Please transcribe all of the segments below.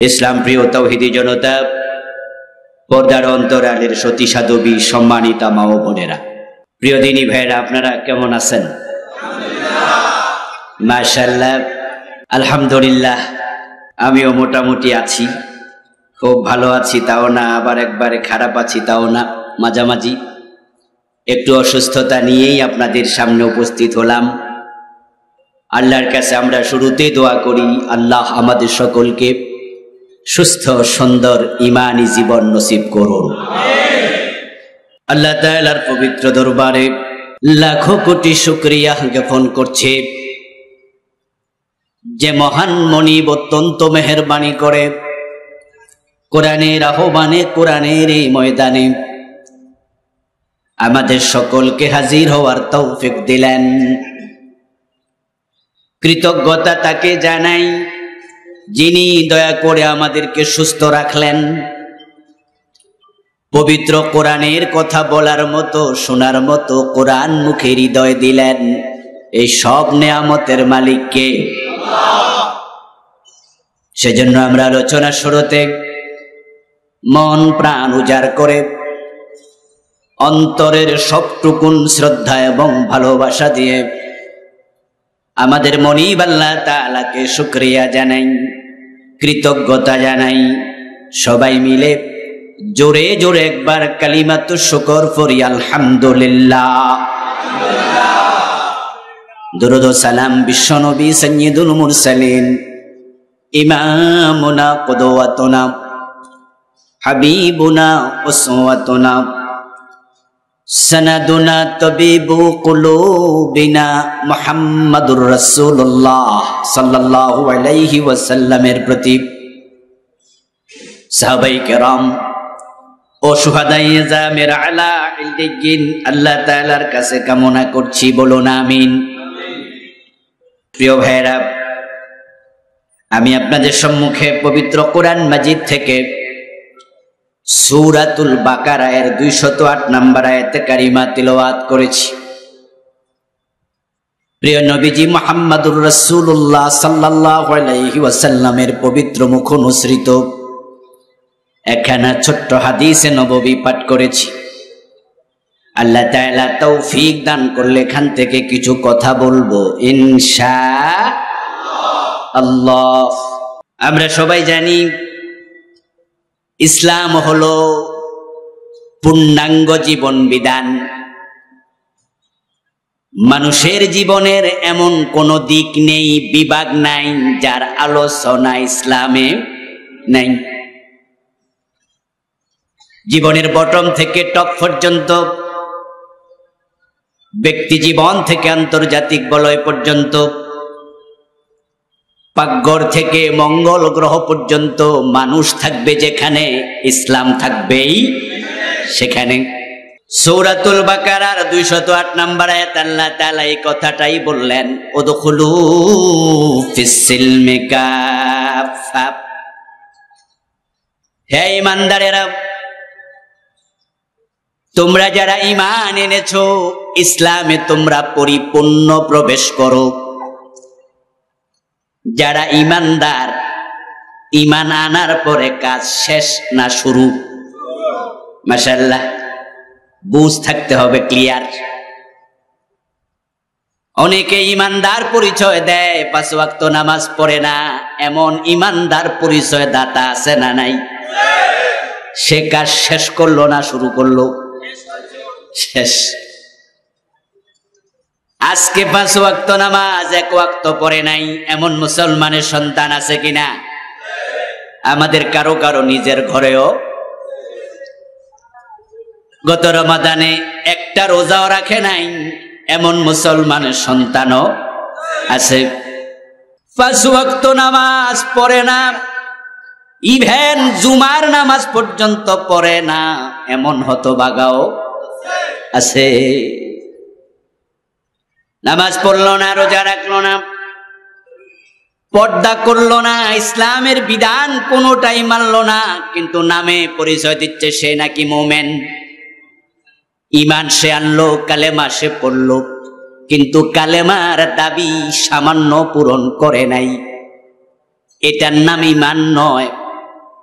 ইসলাম প্রিয় তাওহীদি জনতা, পর্দার অন্তরালের সতী সাধবী সম্মানিতা মা ও বোনেরা, প্রিয় দিনী ভাইয়েরা, আপনারা কেমন আছেন? মাশাআল্লাহ, আলহামদুলিল্লাহ। আমিও মোটামুটি আছি, খুব ভালো আছি তাও না, আবার একবারে খারাপ আছি তাও না, মাঝামাঝি। একটু অসুস্থতা নিয়েই আপনাদের সামনে উপস্থিত হলাম। আল্লাহর কাছে আমরা শুরুতে দোয়া করি, আল্লাহ আমাদের সকলকে সুস্থ সুন্দর ঈমানি জীবন নসিব করুন। আল্লাহ তাআলার পবিত্র দরবারে লাখো কোটি শুকরিয়া জ্ঞাপন করছে, যে মহান মনিব অত্যন্ত মেহেরবানি করে কোরআনের আহ্বানে, কোরআনের এই ময়দানে আমাদের সকলকে হাজির হওয়ার তৌফিক দিলেন। কৃতজ্ঞতা তাকে জানাই, যিনি দয়া করে আমাদেরকে সুস্থ রাখলেন, পবিত্র কোরআনের কথা বলার মতো, শোনার মতো কোরআন মুখে হৃদয় দিলেন। এই সব নেয়ামতের মালিককে। সেজন্য আমরা আলোচনা শুরুতে মন প্রাণ উজাড় করে অন্তরের সবটুকুন শ্রদ্ধা এবং ভালোবাসা দিয়ে আমাদের মনিব আল্লাহ তাআলাকে শুকরিয়া জানাই, কৃতজ্ঞতা জানাই। সবাই মিলে জোরে জোরে একবার কালিমাতুশ শুকর পড়ি, আলহামদুলিল্লাহ। দরুদ ও সালাম বিশ্বনবী সাইয়্যিদুল মুরসালিন, ইমামুনা কুদওয়াতুনা হাবিবুনা উসওয়াতুনা সনদুনা তবিবু কুলুবিনা মুহাম্মাদুর রাসূলুল্লাহ সাল্লাল্লাহু আলাইহি ওয়াসাল্লামের প্রতি, সাহাবায়ে কেরাম ও শুহাদায়ে জামির আলা ইল্লিয়িন আল্লাহ তাআলার কাছে কামনা করছি, বলুন আমিন। প্রিয় ভাইরা, আমি আপনাদের সম্মুখে পবিত্র কোরআন মাজিদ থেকে সূরাতুল বাকারা এর 208 নম্বর আয়াতে কারিমা তিলাওয়াত করেছি। প্রিয় নবীজি মুহাম্মদুর রাসূলুল্লাহ সাল্লাল্লাহু আলাইহি ওয়াসাল্লামের পবিত্র মুখ অনুসৃত একখানা ছোট্ট হাদিসে নববী পাঠ করেছি। আল্লাহ তাআলা তৌফিক দান করলে এখান থেকে কিছু কথা বলবো ইনশাআল্লাহ। আমরা সবাই জানি, ইসলাম হলো পূর্ণাঙ্গ জীবন বিধান। মানুষের জীবনের এমন কোন দিক নেই, বিভাগ নাই, যার আলোচনা ইসলামে নাই। জীবনের বটম থেকে টপ পর্যন্ত, ব্যক্তি জীবন থেকে আন্তর্জাতিক বলয় পর্যন্ত, পাকঘর থেকে মঙ্গল গ্রহ পর্যন্ত মানুষ থাকবে যেখানে, ইসলাম থাকবেই সেখানে। সূরাতুল বাকারার 208 নম্বর আয়াত আল্লাহ তাআলা এই কথাটাই বললেন, উদখুলু ফিস সিলমি কাফা। হে ঈমানদারেরা, তোমরা যারা ঈমান এনেছো, ইসলামে তোমরা পরিপূর্ণ প্রবেশ করো। যারা ঈমানদার, ঈমান আনার পরে কাজ শেষ না শুরু? মাশাআল্লাহ, বুঝ থাকতে হবে, ক্লিয়ার। অনেকে ঈমানদার পরিচয় দেয়, 5 ওয়াক্ত নামাজ পড়ে না, এমন ঈমানদার পরিচয় দাতা আছে না নাই? সে কাজ শেষ করলো না শুরু করলো? শেষ। আজকে 5 ওয়াক্ত নামাজ 1 ওয়াক্ত পড়ে নাই এমন মুসলমানের সন্তান আছে কিনা? আমাদের কারো কারো নিজের ঘরেও গত রমাদানে একটা রোজাও রাখে নাই এমন মুসলমানের সন্তানও আছে। 5 ওয়াক্ত নামাজ পড়ে না, ইভেন জুমার নামাজ পর্যন্ত পড়ে না এমন হতভাগাও আছে। নামাজ পড়লো না, রোজা রাখলো না, পর্দা করলো না, ইসলামের বিধান কোনোটাই মানলো না, কিন্তু নামে পরিচয় দিচ্ছে সে নাকি মুমিন। ঈমান সে আনলো, কালেমা সে পড়লো, কিন্তু কালেমার দাবি সামান্য পূরণ করে নাই। এটার নাম ঈমান নয়,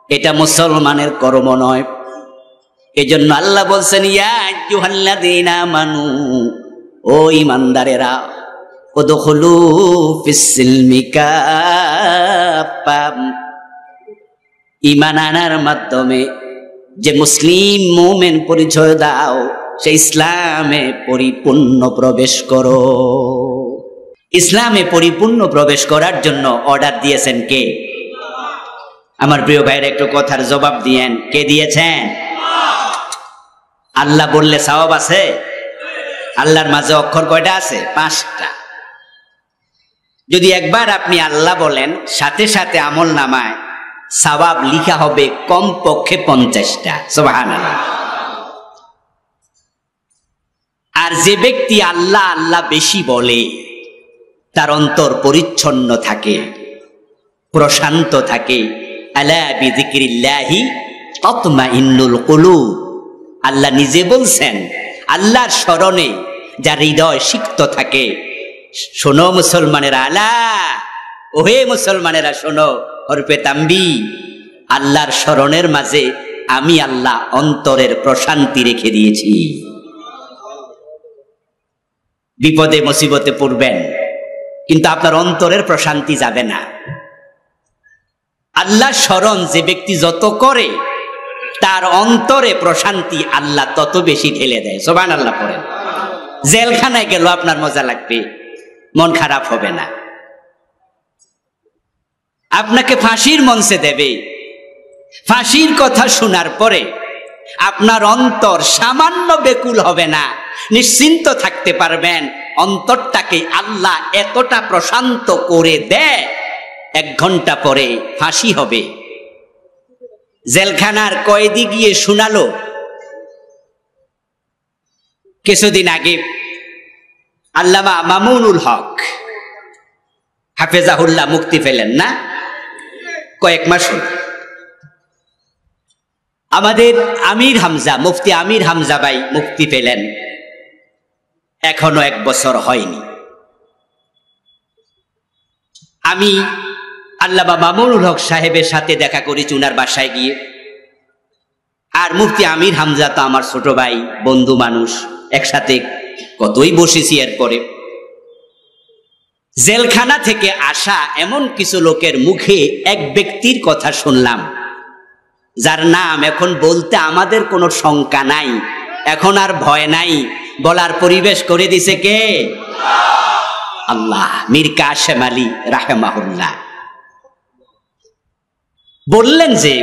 এটা মুসলমানের কর্ম নয়। এজন্য আল্লাহ বলছেন, ইয়া আইয়ুহাল্লাযীনা আমানু, ও ঈমানদারেরা, উদখুলু ফিস-সিলমি কাফা, ঈমান আনার মাধ্যমে যে মুসলিম মুমিন পরিচয় দাও, সে ইসলামে পরিপূর্ণ প্রবেশ করো। ইসলামে পরিপূর্ণ প্রবেশ করার জন্য অর্ডার দিয়েছেন কে? আমার প্রিয় ভাইয়ের একটু কথার জবাব দিয়েন, কে দিয়েছেন? আল্লাহ বললে সওয়াব আছে? আল্লাহর মাঝে অক্ষর কয়টা আছে? 5টা। যদি একবার আপনি আল্লাহ বলেন, সাথে সাথে আমল নামায় সওয়াব লিখা হবে কমপক্ষে 50টা। সুবহানাল্লাহ। আর যে ব্যক্তি আল্লাহ আল্লাহ বেশি বলে, তার অন্তর পরিচ্ছন্ন থাকে, প্রশান্ত থাকে। আলা বিযিকরিল্লাহি তাতমাইন্নুল কুলুব, আল্লাহ নিজে বলছেন, আল্লাহর স্মরণে যার হৃদয় সিক্ত থাকে। শোনো মুসলমানেরা, আলা, ওহে মুসলমানেরা শোনো, হরফে তাম্বি, আল্লাহর স্মরণের মাঝে আমি আল্লাহ অন্তরের প্রশান্তি রেখে দিয়েছি। বিপদে মুসিবতে পড়বেন, কিন্তু আপনার অন্তরের প্রশান্তি যাবে না। আল্লাহ স্মরণ যে ব্যক্তি যত করে, তার অন্তরে প্রশান্তি আল্লাহ তত বেশি ঢেলে দেয়। সুবহানাল্লাহ পড়েন। জেলখানায় গেল আপনার মজা লাগবে, মন খারাপ হবে না। আপনাকে ফাঁসির মঞ্চে দেবে, ফাঁসির কথা শোনার পরে আপনার অন্তর সামান্য বেকুল হবে না, নিশ্চিন্ত থাকতে পারবেন। অন্তরটাকে আল্লাহ এতটা প্রশান্ত করে দেয়, 1 ঘন্টা পরে ফাঁসি হবে। জেলখানার কয়েদি গিয়ে শোনালো, কিছুদিন আগে আল্লামা মামুনুল হক হাফেজাহুল্লাহ মুক্তি পেলেন না, কয়েক মাস হল। আমাদের আমির হামজা, মুফতি আমির হামজা ভাই মুক্তি পেলেন, এখনো 1 বছর হয়নি। আমি আল্লামা মামুনুল হক সাহেবের সাথে দেখা করেছি উনার বাসায় গিয়ে। আর মুফতি আমির হামজা তো আমার ছোট ভাই, বন্ধু মানুষ, একসাথে কতই বসেছি। এরপরে জেলখানা থেকে আসা এমন কিছু লোকের মুখে এক ব্যক্তির কথা শুনলাম, যার নাম এখন বলতে আমাদের কোনো শঙ্কা নাই, এখন আর ভয় নাই, বলার পরিবেশ করে দিছে কে? আল্লাহ। মীর কাশেম আলী রাহিমাহুল্লাহ বললেন যে,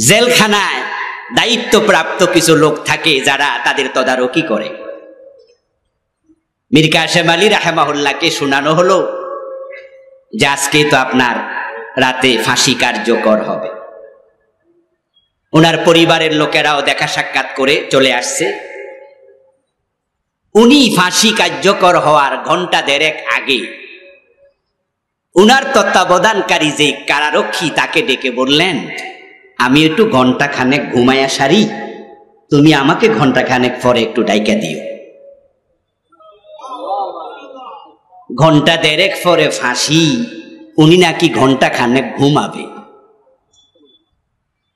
জেলখানায় দায়িত্বপ্রাপ্ত কিছু লোক থাকে যারা তাদের তদারকি করে। মীর কাশেম আলী রাহিমাহুল্লাহকে শোনানো হলো যে আজকে তো আপনার রাতে ফাঁসি কার্যকর হবে। ওনার পরিবারের লোকেরাও দেখা সাক্ষাৎ করে চলে আসছে। উনি ফাঁসি কার্যকর হওয়ার ঘন্টা 1.5 আগে উনার তত্ত্বাবধানকারী যে কারারক্ষী, তাকে ডেকে বললেন, আমি একটু ঘন্টাখানেক ঘুমাইয়া সারি, তুমি আমাকে ঘন্টাখানেক পরে একটু ডাইকা দিও। ঘন্টা 1.5 পরে ফাঁসি, উনি নাকি ঘন্টাখানেক ঘুমাবে।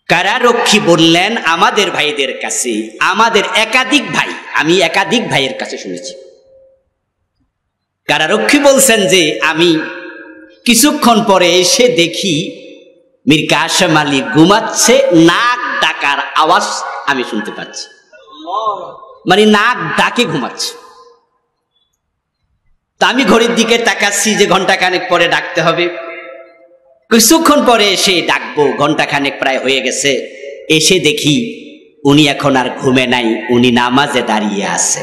কারারক্ষী বললেন আমাদের ভাইদের কাছে, আমাদের একাধিক ভাই, আমি একাধিক ভাইয়ের কাছে শুনেছি, কারারক্ষী বলছেন যে আমি কিছুক্ষণ পরে এসে দেখি মীর কাশেম আলী ঘুমাচ্ছে, নাক ডাকার আওয়াজ আমি শুনতে পাচ্ছি, মানে নাক ডাকে ঘুমাচ্ছে। তা আমি ঘড়ির দিকে তাকাচ্ছি যে ঘন্টাখানেক পরে ডাকতে হবে। কিছুক্ষণ পরে এসে ডাকবো, ঘন্টাখানেক প্রায় হয়ে গেছে। এসে দেখি উনি এখন আর ঘুমে নাই, উনি নামাজে দাঁড়িয়ে আছে।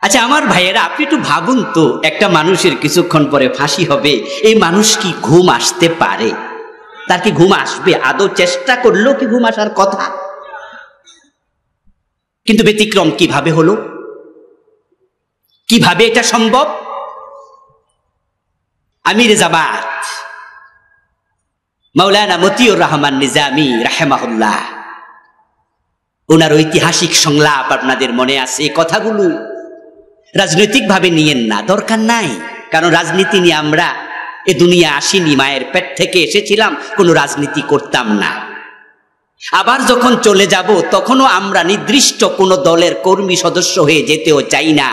আচ্ছা আমার ভাইয়েরা, আপনি একটু ভাবুন তো, একটা মানুষের কিছুক্ষণ পরে ফাঁসি হবে, এই মানুষ কি ঘুম আসতে পারে? তার কি ঘুম আসবে? আদৌ চেষ্টা করলেও কি ঘুম আসার কথা? কিন্তু ব্যতিক্রম কিভাবে হলো? কিভাবে এটা সম্ভব? আমির জামাত মাওলানা মতিউর রহমান নিজামী রাহিমাহুল্লাহ, ওনার ঐতিহাসিক সংলাপ আপনাদের মনে আছে। এই কথাগুলো রাজনৈতিক ভাবে নিয়েন না, দরকার নাই, কারণ রাজনীতি নিয়ে আমরা এ দুনিয়া আসিনি, মায়ের পেট থেকে এসেছিলাম, কোনো রাজনীতি করতাম না। আবার যখন চলে যাব তখনও আমরা নির্দিষ্ট কোনো দলের কর্মী সদস্য হয়ে যেতেও চাই না।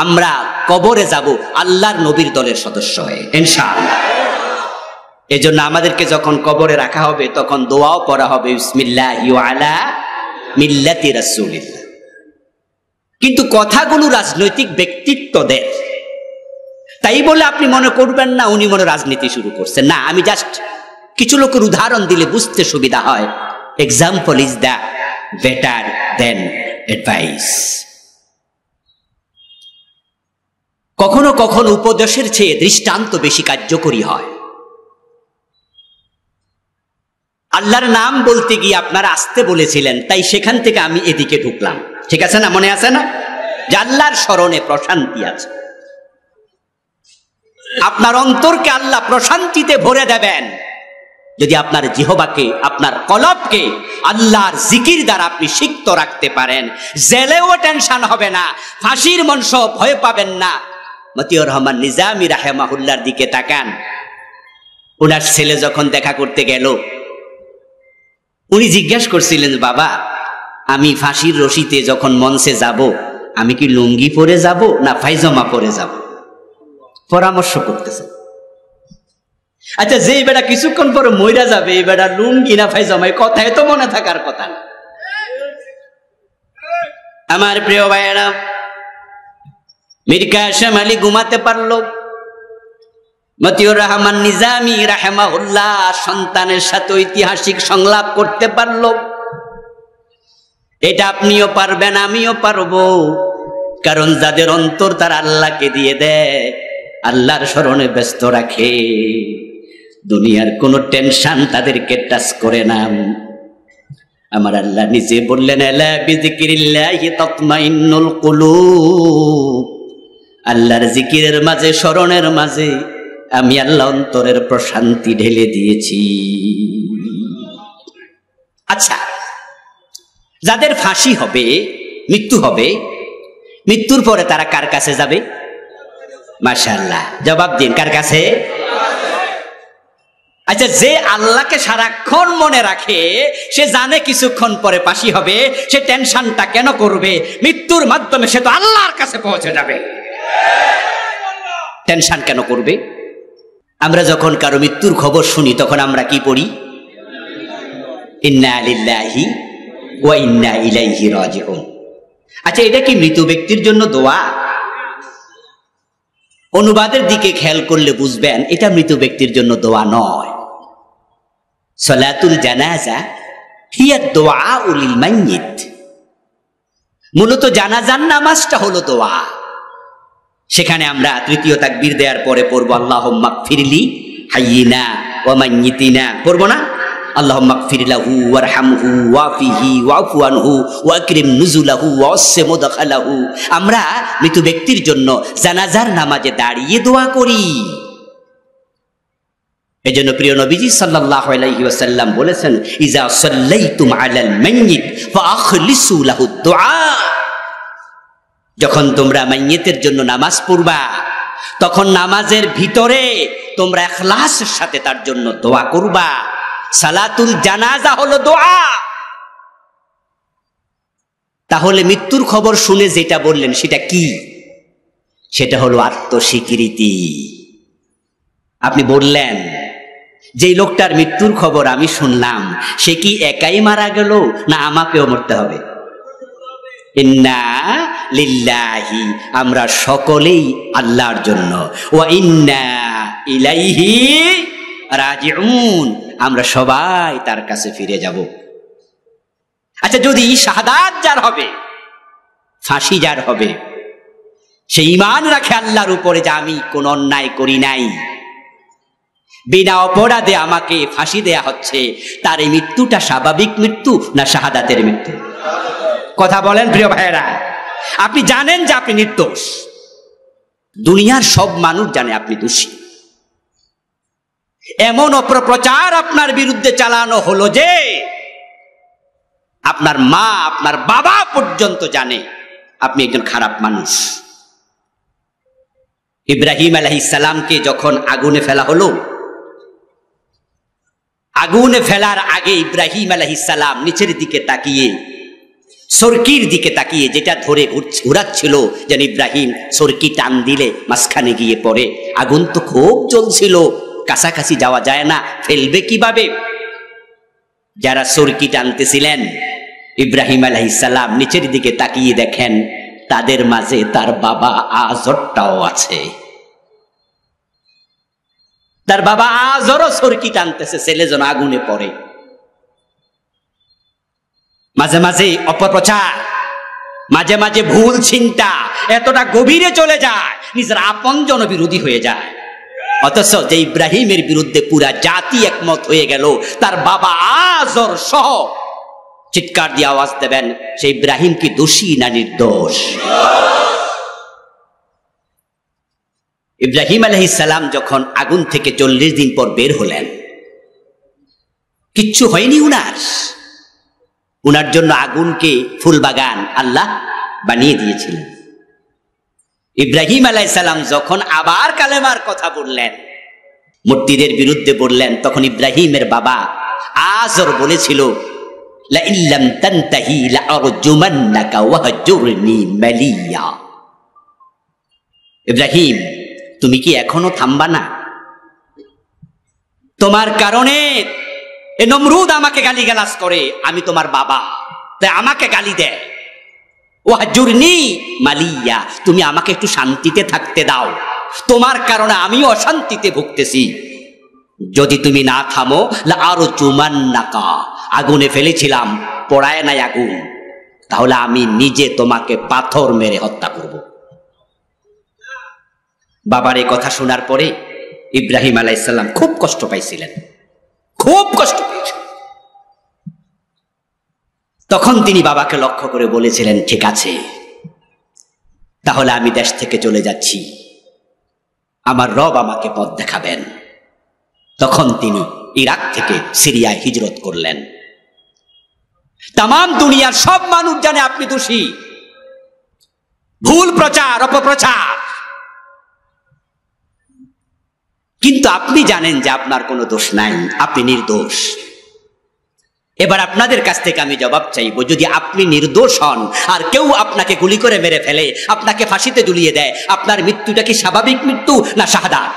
আমরা কবরে যাব আল্লাহর নবীর দলের সদস্য হয়ে, ইনশাআল্লাহ। এজন্য আমাদেরকে যখন কবরে রাখা হবে তখন দোয়াও পড়া হবে, বিসমিল্লাহি ওয়া আলা মিল্লাতি রাসূলিল্লাহ। কিন্তু কথাগুলো রাজনৈতিক ব্যক্তিত্বদের, তাই বলে আপনি মনে করবেন না উনি মনে রাজনীতি শুরু করছেন। না, আমি জাস্ট কিছু লোকের উদাহরণ দিলে বুঝতে সুবিধা হয়। Example is the better then advice. কখনো কখনো উপদেশের চেয়ে দৃষ্টান্ত বেশি কার্যকরী হয়। আল্লাহর নাম বলতে গিয়ে আপনারা আসতে বলেছিলেন, তাই সেখান থেকে আমি এদিকে ঢুকলাম। ঠিক আছে না? মনে আছে না যে আল্লাহর স্মরণে প্রশান্তি আছে? আপনার অন্তরকে আল্লাহ প্রশান্তিতে ভরে দেবেন যদি আপনার জিহবাকে, আপনার কলবকে আল্লাহর জিকির দ্বারা আপনি সিক্ত রাখতে পারেন। জেলেও টেনশন হবে না, ফাঁসির মঞ্চ ভয় পাবেন না। মতিউর রহমান নিজামী রাহিমাহুল্লাহর দিকে তাকান। ওনার ছেলে যখন দেখা করতে গেল, উনি জিজ্ঞেস করছিলেন, বাবা আমি ফাঁসির রশিতে যখন মঞ্চে যাব আমি কি লুঙ্গি পরে যাব না পায়জামা পরে যাব? পরামর্শ করতেছে। আচ্ছা, যে বেটা কিছুক্ষণ পরে মইরা যাবে, এই বেটা লুঙ্গি না পায়জামা, কথায় তো মনে থাকার কথা না। আমার প্রিয় ভাইয়েরা, মীর কাসেম আলী ঘুমাতে পারলো, মতিউর রহমান নিজামী রাহিমাহুল্লাহ সন্তানের সাথে ঐতিহাসিক সংলাপ করতে পারলো। এটা আপনিও পারবেন, আমিও পারবো। কারণ যাদের অন্তর তার আল্লাহকে দিয়ে দেয়, আল্লাহর স্মরণে ব্যস্ত রাখে, দুনিয়ার কোনো টেনশন তাদেরকে টাচ করে না। আমার আল্লাহ নিজে বললেন, আলা বিযিকিরিল্লাহি তাতমাইন্নুল কুলুব। আল্লাহর জিকিরের মাঝে, স্মরণের মাঝে আমি আল্লাহ অন্তরের প্রশান্তি ঢেলে দিয়েছি। আচ্ছা, যাদের ফাঁসি হবে, মৃত্যু হবে, মৃত্যুর পরে তারা কার কাছে যাবে? মাশাআল্লাহ, জবাব দিন, কার কাছে? আচ্ছা, যে আল্লাহকে সারাক্ষণ মনে রাখে, সে জানে কিছুক্ষণ পরে ফাঁসি হবে, সে টেনশনটা কেন করবে? মৃত্যুর মাধ্যমে সে তো আল্লাহর কাছে পৌঁছে যাবে, টেনশন কেন করবে? আমরা যখন কারো মৃত্যুর খবর শুনি তখন আমরা কি পড়ি? ইন্না লিল্লাহি ওয়া ইন্না ইলাইহি রাজিউন। আচ্ছা, এটা কি মৃত ব্যক্তির জন্য দোয়া? অনুবাদের দিকে খেয়াল করলে বুঝবেন এটা মৃত ব্যক্তির জন্য দোয়া নয়। সালাতুল জানাজা হিয়া দুআউ লিল মাইয়িত। মূলত জানাজার নামাজটা হলো দোয়া। সেখানে আমরা তৃতীয় তাকবীর দেওয়ার পরে পড়বো আল্লাহুম্মা গফিরলি হাইয়িনা ওয়া মাইয়িতিনা, পড়বো না? আল্লাহুম্মা গফির লাহু ওয়ারহামহু ওয়াফিহি ওয়াফু আনহু ওয়াকরিম নুজুলাহু ওয়াসসি মুদখালাহু। আমরা মৃত ব্যক্তির জন্য জানাজার নামাজে দাঁড়িয়ে দোয়া করি। এজন্য প্রিয় নবীজি সাল্লাল্লাহু আলাইহি ওয়াসাল্লাম বলেছেন, ইজা সাল্লাইতুম আলাল মাইয়িত ফাআখলিসু লাহু দুআ। যখন তোমরা মাইয়িতের জন্য নামাজ পড়বা, তখন নামাজের ভিতরে তোমরা ইখলাসের সাথে তার জন্য দোয়া করবা। সালাতুল জানাজা হলো দোয়া। তাহলে মৃত্যুর খবর শুনে যেটা বললেন সেটা কি? সেটা হলো আত্মস্বীকৃতি। আপনি বললেন যে লোকটার মৃত্যুর খবর আমি শুনলাম, সে কি একাই মারা গেল না আমাকেও মরতে হবে? ইন্না লিল্লাহি, আমরা সকলেই আল্লাহর জন্য, ওয়া ইন্না ইলাইহি রাজিউন, আমরা সবাই তার কাছে ফিরে যাব। আচ্ছা, যদি শাহাদাত যার হবে, ফাঁসি যার হবে, সে ঈমান রাখে আল্লাহর উপরে যে আমি কোন অন্যায় করি নাই, বিনা অপরাধে আমাকে ফাঁসি দেয়া হচ্ছে, তার এই মৃত্যুটা স্বাভাবিক মৃত্যু না শাহাদাতের মৃত্যু? কথা বলেন প্রিয় ভাইয়েরা। আপনি জানেন যে আপনি নির্দোষ, দুনিয়ার সব মানুষ জানে আপনি দোষী। এমন অপপ্রচার আপনার বিরুদ্ধে চালানো হলো যে আপনার মা, আপনার বাবা পর্যন্ত জানে আপনি একজন খারাপ মানুষ। ইব্রাহিম আলাইহিস সালামকে যখন আগুনে ফেলা হলো, আগুনে ফেলার আগে ইব্রাহিম আলাইহিস সালাম নিচের দিকে তাকিয়ে, সরকির দিকে তাকিয়ে, যেটা ধরে ঘুরাচ্ছিল যেন ইব্রাহিম সরকি টান দিলে মাঝখানে গিয়ে পড়ে। আগুন তো খুব জ্বলছিল, কাছাকাছি যাওয়া যায় না, ফেলবে কিভাবে? যারা সরকি টানতেছিলেন, ইব্রাহিম আলাইহিস সালাম নিচের দিকে তাকিয়ে দেখেন তাদের মাঝে তার বাবা আজরটাও আছে। তার বাবা আজরও সরকি টানতেছে, ছেলে যেন আগুনে পড়ে। মাঝে মাঝে অপপ্রচার, মাঝে মাঝে ভুল চিন্তা এতটা গভীরে চলে যায়, নিজের আপনজন বিরোধী হয়ে যায়। অথচ যে ইব্রাহিমের বিরুদ্ধে পুরা জাতি একমত হয়ে গেল, তার বাবা আজর সহ চিৎকার দিয়ে আওয়াজ দেবেন, সে ইব্রাহিম কি দোষী না নির্দোষ? ইব্রাহিম আলাইহিস সালাম যখন আগুন থেকে 40 দিন পর বের হলেন, কিচ্ছু হয়নি উনার জন্য আগুনকে ফুল বাগান আল্লাহ বানিয়ে দিয়েছিলেন। ইব্রাহিম আলাইহিস সালাম যখন আবার কালেমার কথা বললেন, মূর্তিদের বিরুদ্ধে বললেন, তখন ইব্রাহিমের বাবা আজর বলেছিল, লা ইল্লাম তানতাহি লা আরজুমান্নাকা ওয়াহজুরনি মালিয়া। ইব্রাহিম, তুমি কি এখনো থামবা না? তোমার কারণে এ নমরুদ আমাকে গালিগালাজ করে, আমি তোমার বাবা, তাই আমাকে গালি দেয়। ওয়াহজুরনি মালিয়া, তুমি আমাকে একটু শান্তিতে থাকতে দাও, তোমার কারণে আমিও অশান্তিতে ভুগতেছি। যদি তুমি না থামো, লা আরজুমান্নাকা, আগুনে ফেলেছিলাম, পড়ায় নাই আগুন, তাহলে আমি নিজে তোমাকে পাথর মেরে হত্যা করব। বাবার এই কথা শোনার পরে ইব্রাহিম আলাইহিস সালাম খুব কষ্ট পাইছিলেন, খুব কষ্ট পেয়েছিলেন। তখন তিনি বাবাকে লক্ষ্য করে বলেছিলেন, ঠিক আছে, তাহলে আমি দেশ থেকে চলে যাচ্ছি, আমার রব আমাকে পথ দেখাবেন। তখন তিনি ইরাক থেকে সিরিয়ায় হিজরত করলেন। তামাম দুনিয়ার সব মানুষ জানে আপনি দোষী, ভুল প্রচার, অপপ্রচার, কিন্তু আপনি জানেন যে আপনার কোনো দোষ নাই, আপনি নির্দোষ। এবার আপনাদের কাছ থেকে আমি জবাব চাইব, যদি আপনি নির্দোষ হন আর কেউ আপনাকে গুলি করে মেরে ফেলে, আপনাকে ফাঁসিতে ঝুলিয়ে দেয়, আপনার মৃত্যুটা কি স্বাভাবিক মৃত্যু না শাহাদাত?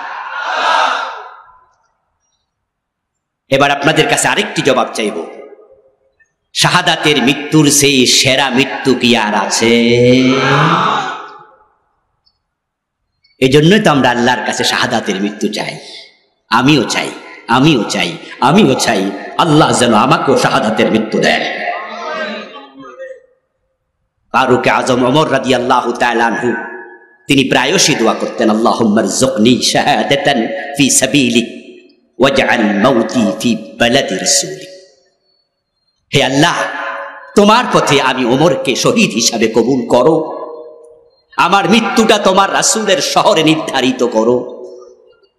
এবার আপনাদের কাছে আরেকটি জবাব চাইব, শাহাদাতের মৃত্যুর সেই সেরা মৃত্যু কি আর আছে? এজন্যই তো আমরা আল্লাহর কাছে শাহাদাতের মৃত্যু চাই। আমিও চাই, আমিও চাই, আমিও চাই আল্লাহ যেন আমাকেও শাহাদাতের মৃত্যু দেয়। ফারুক আজম ওমর রাদিয়াল্লাহু তাআলা আনহু তিনি প্রায়শই দোয়া করতেন, আল্লাহুম্মা রযুকনি শাহাদাতান ফি সাবিলিক ওয়াজআল মাউতি ফি বালাদি রাসূলিক। হে আল্লাহ, তোমার পথে আমি ওমরকে শহীদ হিসাবে কবুল করো, আমার মৃত্যুটা তোমার রাসূলের শহরে নির্ধারিত করো।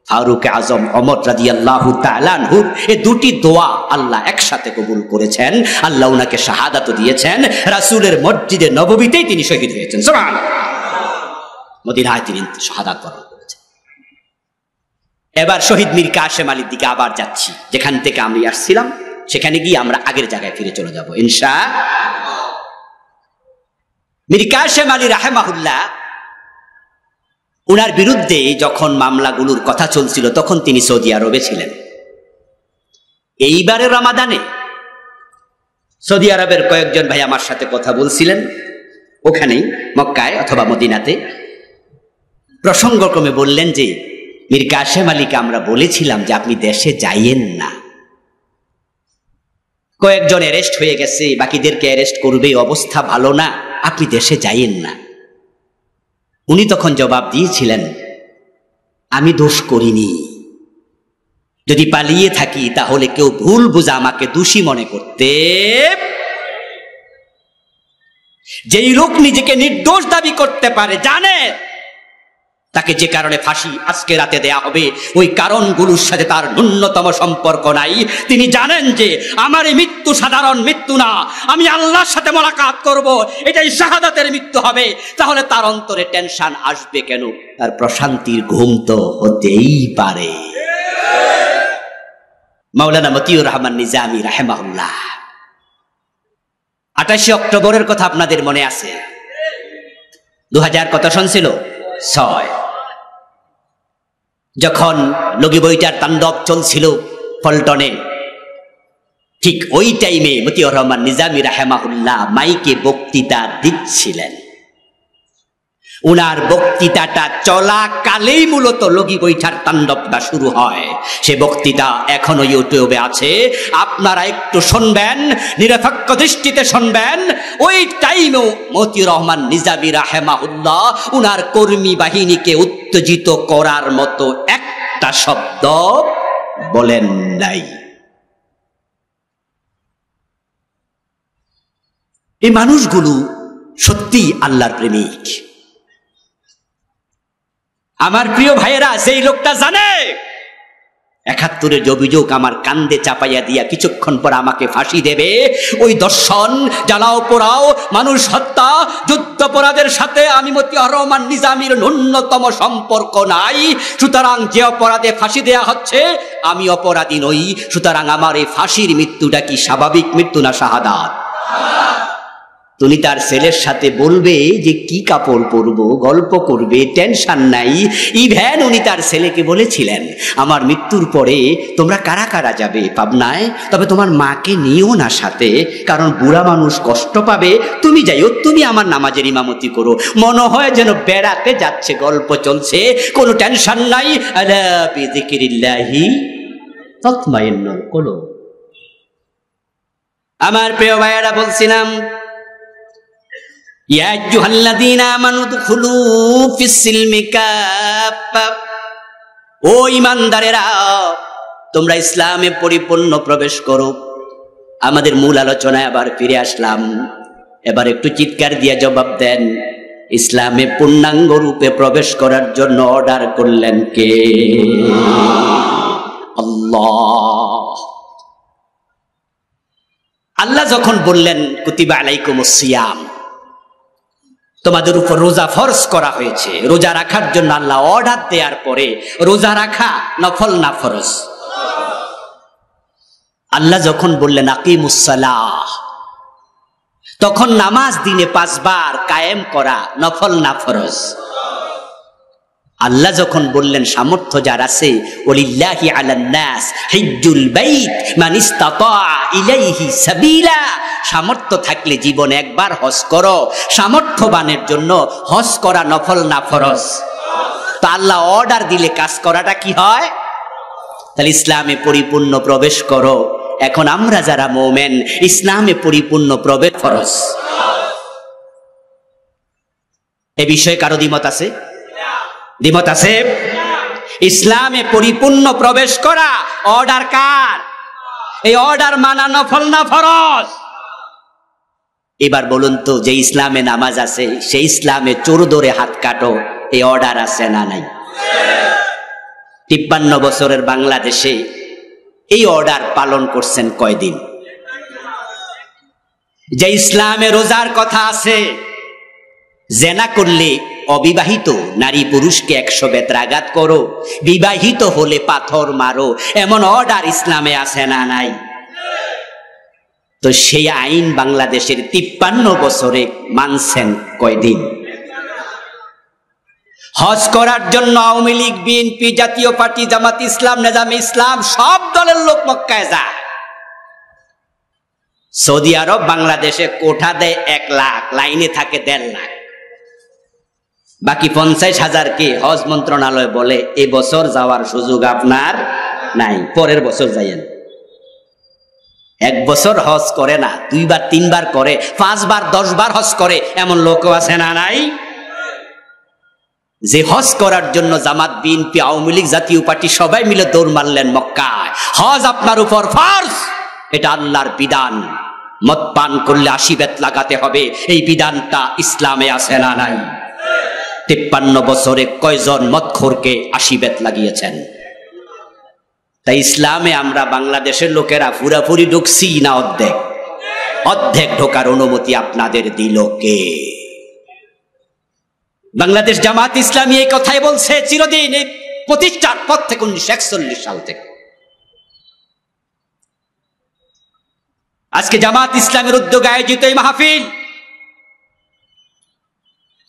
ফারুক আজম ওমর রাদিয়াল্লাহু তাআলা আনহু এই দুটি দোয়া আল্লাহ একসাথে কবুল করেছেন। আল্লাহ ওনাকে শাহাদাত দিয়েছেন, রাসূলের মসজিদে নববীতেই তিনি শহীদ হয়েছেন। সুবহানাল্লাহ, মদিনায় তিনি শাহাদাত বরণ করেছেন। এবার শহীদ মীর কাসেম আলীর দিকে আবার যাচ্ছি, যেখান থেকে আমি আসছিলাম সেখানে গিয়ে আমরা আগের জায়গায় ফিরে চলে যাব ইনশাআল্লাহ। মীর কাসেম আলী রাহিমাহুল্লাহ, উনার বিরুদ্ধে যখন মামলাগুলোর কথা চলছিল তখন তিনি সৌদি আরবে ছিলেন। এইবারের রমাদানে সৌদি আরবের কয়েকজন ভাই আমার সাথে কথা বলছিলেন, ওখানেই মক্কায় অথবা মদিনাতে। প্রসঙ্গক্রমে বললেন যে মীর কাসেম আলীকে আমরা বলেছিলাম যে আপনি দেশে যাইয়েন না, কয়েকজন অ্যারেস্ট হয়ে গেছে, বাকিদেরকে অ্যারেস্ট করবে, অবস্থা ভালো না, আপনি দেশে যাইয়েন না। উনি তখন জবাব দিয়েছিলেন, আমি দোষ করিনি, যদি পালিয়ে থাকি তাহলে কেউ ভুল বুঝা আমাকে দোষী মনে করতে। যেই লোক নিজেকে নির্দোষ দাবি করতে পারে জানে তাকে যে কারণে ফাঁসি আজকে রাতে দেয়া হবে, ওই কারণগুলোর সাথে তার ন্যূনতম সম্পর্ক নাই। তিনি জানেন যে আমার এই মৃত্যু সাধারণ মৃত্যু না, আমি আল্লাহর সাথে মোলাকাত করব, এটাই শাহাদাতের মৃত্যু হবে। তাহলে তার অন্তরে টেনশন আসবে কেন? তার প্রশান্তির ঘুম তো হতেই পারে। মাওলানা মতিউর রহমান নিজামী রাহিমাহুল্লাহ 28 অক্টোবরের কথা আপনাদের মনে আছে? 2000 কত সন ছিল? 6। যখন লগি বইটার তাণ্ডব চলছিল পল্টনে, ঠিক ওই টাইমে মতিউর রহমান নিজামী রাহিমাহুল্লাহ মাইকে বক্তৃতা দিচ্ছিলেন। উনার বক্তৃতাটা চলাকালেই মূলত লগি বৈঠার তাণ্ডবটা শুরু হয়। সে বক্তৃতা এখনো ইউটিউবে আছে, আপনারা একটু শুনবেন, নিরপেক্ষ দৃষ্টিতে শুনবেন। ওই টাইমেও মতিউর রহমান নিজামী রাহিমাহুল্লাহ উনার কর্মী বাহিনীকে উত্তেজিত করার মতো একটা শব্দ বলেন নাই। এই মানুষগুলো সত্যি আল্লাহর প্রেমিক। আমার প্রিয় ভাইয়েরা, সেই লোকটা জানে 71-এর যে অভিযোগ আমার কান্দে চাপাইয়া দিয়া কিছুক্ষণ পর আমাকে ফাঁসি দেবে, ওই দর্শন, জ্বালাও পোড়াও, মানুষ হত্যা, যুদ্ধাপরাধের সাথে আমি মতিউর রহমান নিজামীর ন্যূনতম সম্পর্ক নাই। সুতরাং যে অপরাধে ফাঁসি দেয়া হচ্ছে আমি অপরাধী নই। সুতরাং আমার এই ফাঁসির মৃত্যুটা কি স্বাভাবিক মৃত্যু না শাহাদাত? তুমি তার ছেলের সাথে বলবে যে কি কাপড় পরবো, গল্প করবে, টেনশন নাই। ইভেন উনি তার ছেলেকে বলেছিলেন, আমার মৃত্যুর পরে তোমরা কারা কারা যাবে পাবনায়, তবে তোমার মাকে নিও না সাথে, কারণ বুড়া মানুষ কষ্ট পাবে। তুমি যাইও, তুমি আমার নামাজের ইমামতি করো। মনে হয় যেন বেড়াতে যাচ্ছে, গল্প চলছে, কোনো টেনশন নাই। আলা বিযিকরিল্লাহি তাতমাইন্নুল কুলুব। আমার প্রিয় ভাইয়েরা, বলছিলাম ইয়া আইয়ুহাল্লাযীনা আমানু দুখুলু ফিস-সিলমি কাফা, ও ঈমানদারেরা তোমরা ইসলামে পরিপূর্ণ প্রবেশ করো। আমাদের মূল আলোচনায় আবার ফিরে আসলাম। এবার একটু চিৎকার দিয়ে জবাব দেন, ইসলামে পূর্ণাঙ্গ রূপে প্রবেশ করার জন্য অর্ডার করলেন কে? আল্লাহ। আল্লাহ যখন বললেন কুতিবা আলাইকুমুস সিয়াম, তোমাদের উপর রোজা ফরজ করা হয়েছে, রোজা রাখার জন্য আল্লাহ অর্ডার দেওয়ার পরে রোজা রাখা নফল না ফরজ? আল্লাহ যখন বললেন আকিমুস সালাহ, তখন নামাজ দিনে 5 বার কায়েম করা নফল না ফরজ? আল্লাহ যখন বললেন সামর্থ্য যার আছে, ওয়ালিল্লাহি আলান নাস হিজ্জুল বাইত মান ইসতাতা ইলাইহি সাবিলা, সামর্থ্য থাকলে জীবনে একবার হজ করো। সামর্থ্যবানের জন্য হজ করা নফল না ফরজ? তো আল্লাহ অর্ডার দিলে কাজ করাটা কি হয়? তাহলে ইসলামে পরিপূর্ণ প্রবেশ করো। এখন আমরা যারা মুমিন, ইসলামে পরিপূর্ণ প্রবেশ ফরজ। এই বিষয়ে কারো দ্বিমত আছে? দ্বিমত আছে? ইসলামে পরিপূর্ণ প্রবেশ করা অর্ডার কার? এই অর্ডার মানা নফল না ফরজ? এবার বলুন তো, যে ইসলামে নামাজ আছে সেই ইসলামে চোর ধরে হাত কাটো, এই অর্ডার আছে না নাই? 53 বছরের বাংলাদেশে এই অর্ডার পালন করছেন কয়দিন? যে ইসলামে রোজার কথা আছে, জেনা করলে অবিবাহিত নারী পুরুষকে 100 বেত্রাঘাত করো, বিবাহিত হলে পাথর মারো, এমন অর্ডার ইসলামে আছে না নাই? তো সেই আইন বাংলাদেশের 53 বছরে মানছেন কয়দিন? হজ করার জন্য আওয়ামী লীগ, বিএনপি, জাতীয় পার্টি, জামাত ইসলাম, নেজামে ইসলাম সব দলের লোক মক্কায় যায়। সৌদি আরব বাংলাদেশে কোঠা দেয় 1 লাখ, লাইনে থাকে 1.5 লাখ, বাকি 50,000কে হজ মন্ত্রণালয় বলে এ বছর যাওয়ার সুযোগ আপনার নাই, পরের বছর যাইয়েন। 1 বছর হজ করে না, 2 বার 3 বার করে, 5 বার 10 বার হজ করে, এমন লোকও আছে না নাই? যে হজ করার জন্য জামাত, বিএনপি, আওয়ামী লীগ, জাতীয় পার্টি সবাই মিলে দৌড় মারলেন মক্কায়। হজ আপনার উপর ফরজ, এটা আল্লাহর বিধান। মদ পান করলে 80 বেত লাগাতে হবে, এই বিধানটা ইসলামে আছে না নাই? 53 বছরে কয়জন মদখোরকে 80 বেত লাগিয়েছেন? তাই ইসলামে আমরা বাংলাদেশের লোকেরা পুরাপুরি ঢুকছি না অর্ধেক? অর্ধেক ঢোকার অনুমতি আপনাদের দিল কে? বাংলাদেশ জামাত ইসলামী এই কথাই বলছে চিরদিন, এই প্রতিষ্ঠার পর থেকে 1941 সাল থেকে। আজকে জামাত ইসলামের উদ্যোগে আয়োজিত এই মাহফিল,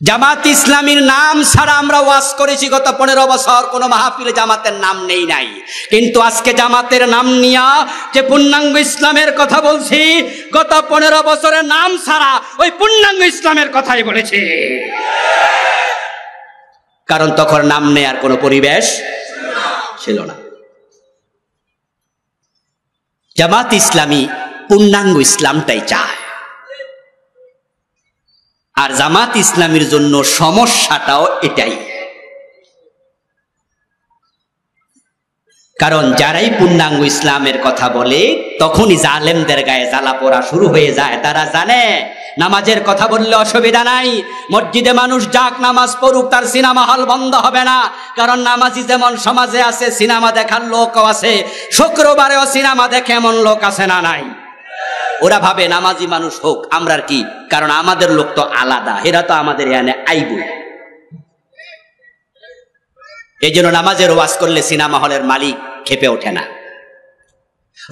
জামাত ইসলামীর নাম ছাড়া আমরা ওয়াজ করেছি গত 15 বছর, কোন মাহফিলে জামাতের নাম নেই নাই। কিন্তু আজকে জামাতের নাম নিয়া যে পূর্ণাঙ্গ ইসলামের কথা বলছি, গত 15 বছরের নাম ছাড়া ওই পূর্ণাঙ্গ ইসলামের কথাই বলেছি। কারণ তখন নাম নেয়ার কোনো পরিবেশ ছিল না। জামাত ইসলামী পূর্ণাঙ্গ ইসলামটাই চায়, আর জামাত ইসলামীর জন্য সমস্যাটাও এটাই। কারণ যারাই পূর্ণাঙ্গ ইসলামের কথা বলে তখনই জালেমদের গায়ে জ্বালা পোড়া শুরু হয়ে যায়। তারা জানে নামাজের কথা বললে অসুবিধা নাই, মসজিদে মানুষ যাক নামাজ পড়ুক, তার সিনেমা হল বন্ধ হবে না। কারণ নামাজি যেমন সমাজে আছে, সিনেমা দেখার লোকও আছে, শুক্রবারেও সিনেমা দেখে এমন লোক আছে না নাই? ওরা ভাবে নামাজি মানুষ হোক, আমরা কি, কারণ আমাদের লোক তো আলাদা, এরা তো আমাদের এখানে আইব। এই জন্য নামাজের ওয়াজ করলে সিনেমা হলের মালিক খেপে ওঠে না,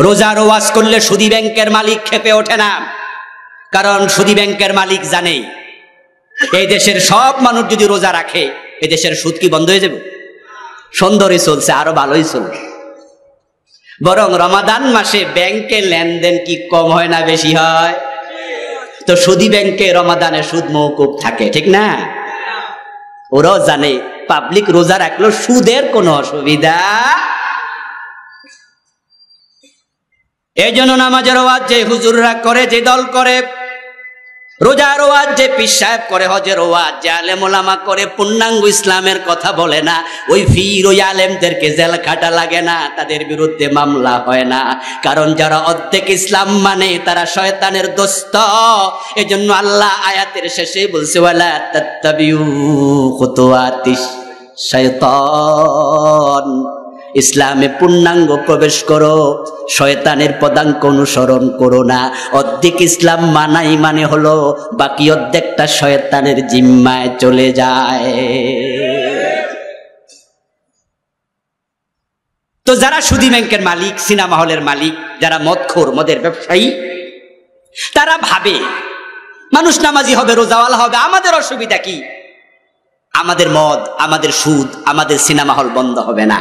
রোজার ওয়াজ করলে সুদী ব্যাংকের মালিক খেপে ওঠে না। কারণ সুদী ব্যাংকের মালিক জানে এই দেশের সব মানুষ যদি রোজা রাখে এই দেশের সুদ কি বন্ধ হয়ে যাবে? সুন্দরই চলছে, আরো ভালোই চলবে। বরং রমাদান মাসে ব্যাংকে লেনদেন কি কম হয় না বেশি হয়? তো সুদী ব্যাংকে রমাদানে সুদ মওকুফ থাকে, ঠিক না? ওরাও জানে পাবলিক রোজা রাখলো সুদের কোনো অসুবিধা। এই জন্য নামাজের ওয়াজ যে হুজুররা করে, যে দল করে, রোজার ওয়াজ যে পীর সাহেব করে, হজের ওয়াজ যে আলেম ওলামা করে, পূর্ণাঙ্গ ইসলামের কথা বলে না, ওই পীর ওই আলেমদেরকে জেল খাটা লাগে না, তাদের বিরুদ্ধে মামলা হয় না। কারণ যারা অর্ধেক ইসলাম মানে তারা শয়তানের দোস্ত। এজন্য আল্লাহ আয়াতের শেষে বলছে ওয়ালা তাত্তাবিউ খুতুওয়াতিশ শাইতান, ইসলামে পূর্ণাঙ্গ প্রবেশ করো, শয়তানের পদাঙ্ক অনুসরণ করো না। অর্ধেক ইসলাম মানাই মানে হলো বাকি অর্ধেকটা শয়তানের জিম্মায় চলে যায়। তো যারা সুদী ব্যাংকের মালিক, সিনেমা হলের মালিক, যারা মদখোর, মদের ব্যবসায়ী, তারা ভাবে মানুষ নামাজি হবে, রোজাওয়ালা হবে, আমাদের অসুবিধা কি? আমাদের মদ, আমাদের সুদ, আমাদের সিনেমা হল বন্ধ হবে না।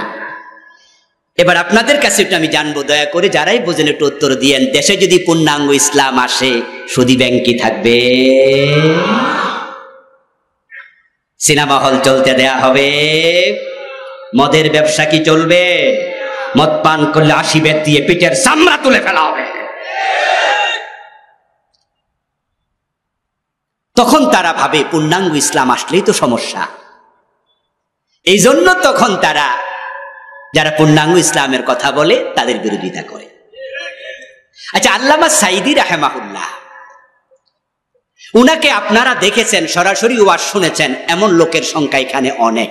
এবার আপনাদের কাছে একটু আমি জানবো, দয়া করে যারাই বোঝেন একটু উত্তর দিয়েন, দেশে যদি পূর্ণাঙ্গ ইসলাম আসে সুদী ব্যাংক কি থাকবে? সিনেমা হল চলতে দেয়া হবে? মদের ব্যবসা কি চলবে? মদ পান করলে 80 বেত দিয়ে পিঠের চামড়া তুলে ফেলা হবে। তখন তারা ভাবে পূর্ণাঙ্গ ইসলাম আসলেই তো সমস্যা। এই জন্য তখন তারা, যারা পূর্ণাঙ্গ ইসলামের কথা বলে, তাদের বিরোধিতা করে। আচ্ছা, আল্লামা সাঈদী রাহিমাহুল্লাহ, উনাকে আপনারা দেখেছেন, সরাসরি ওয়াজ শুনেছেন, এমন লোকের সংখ্যা এখানে অনেক।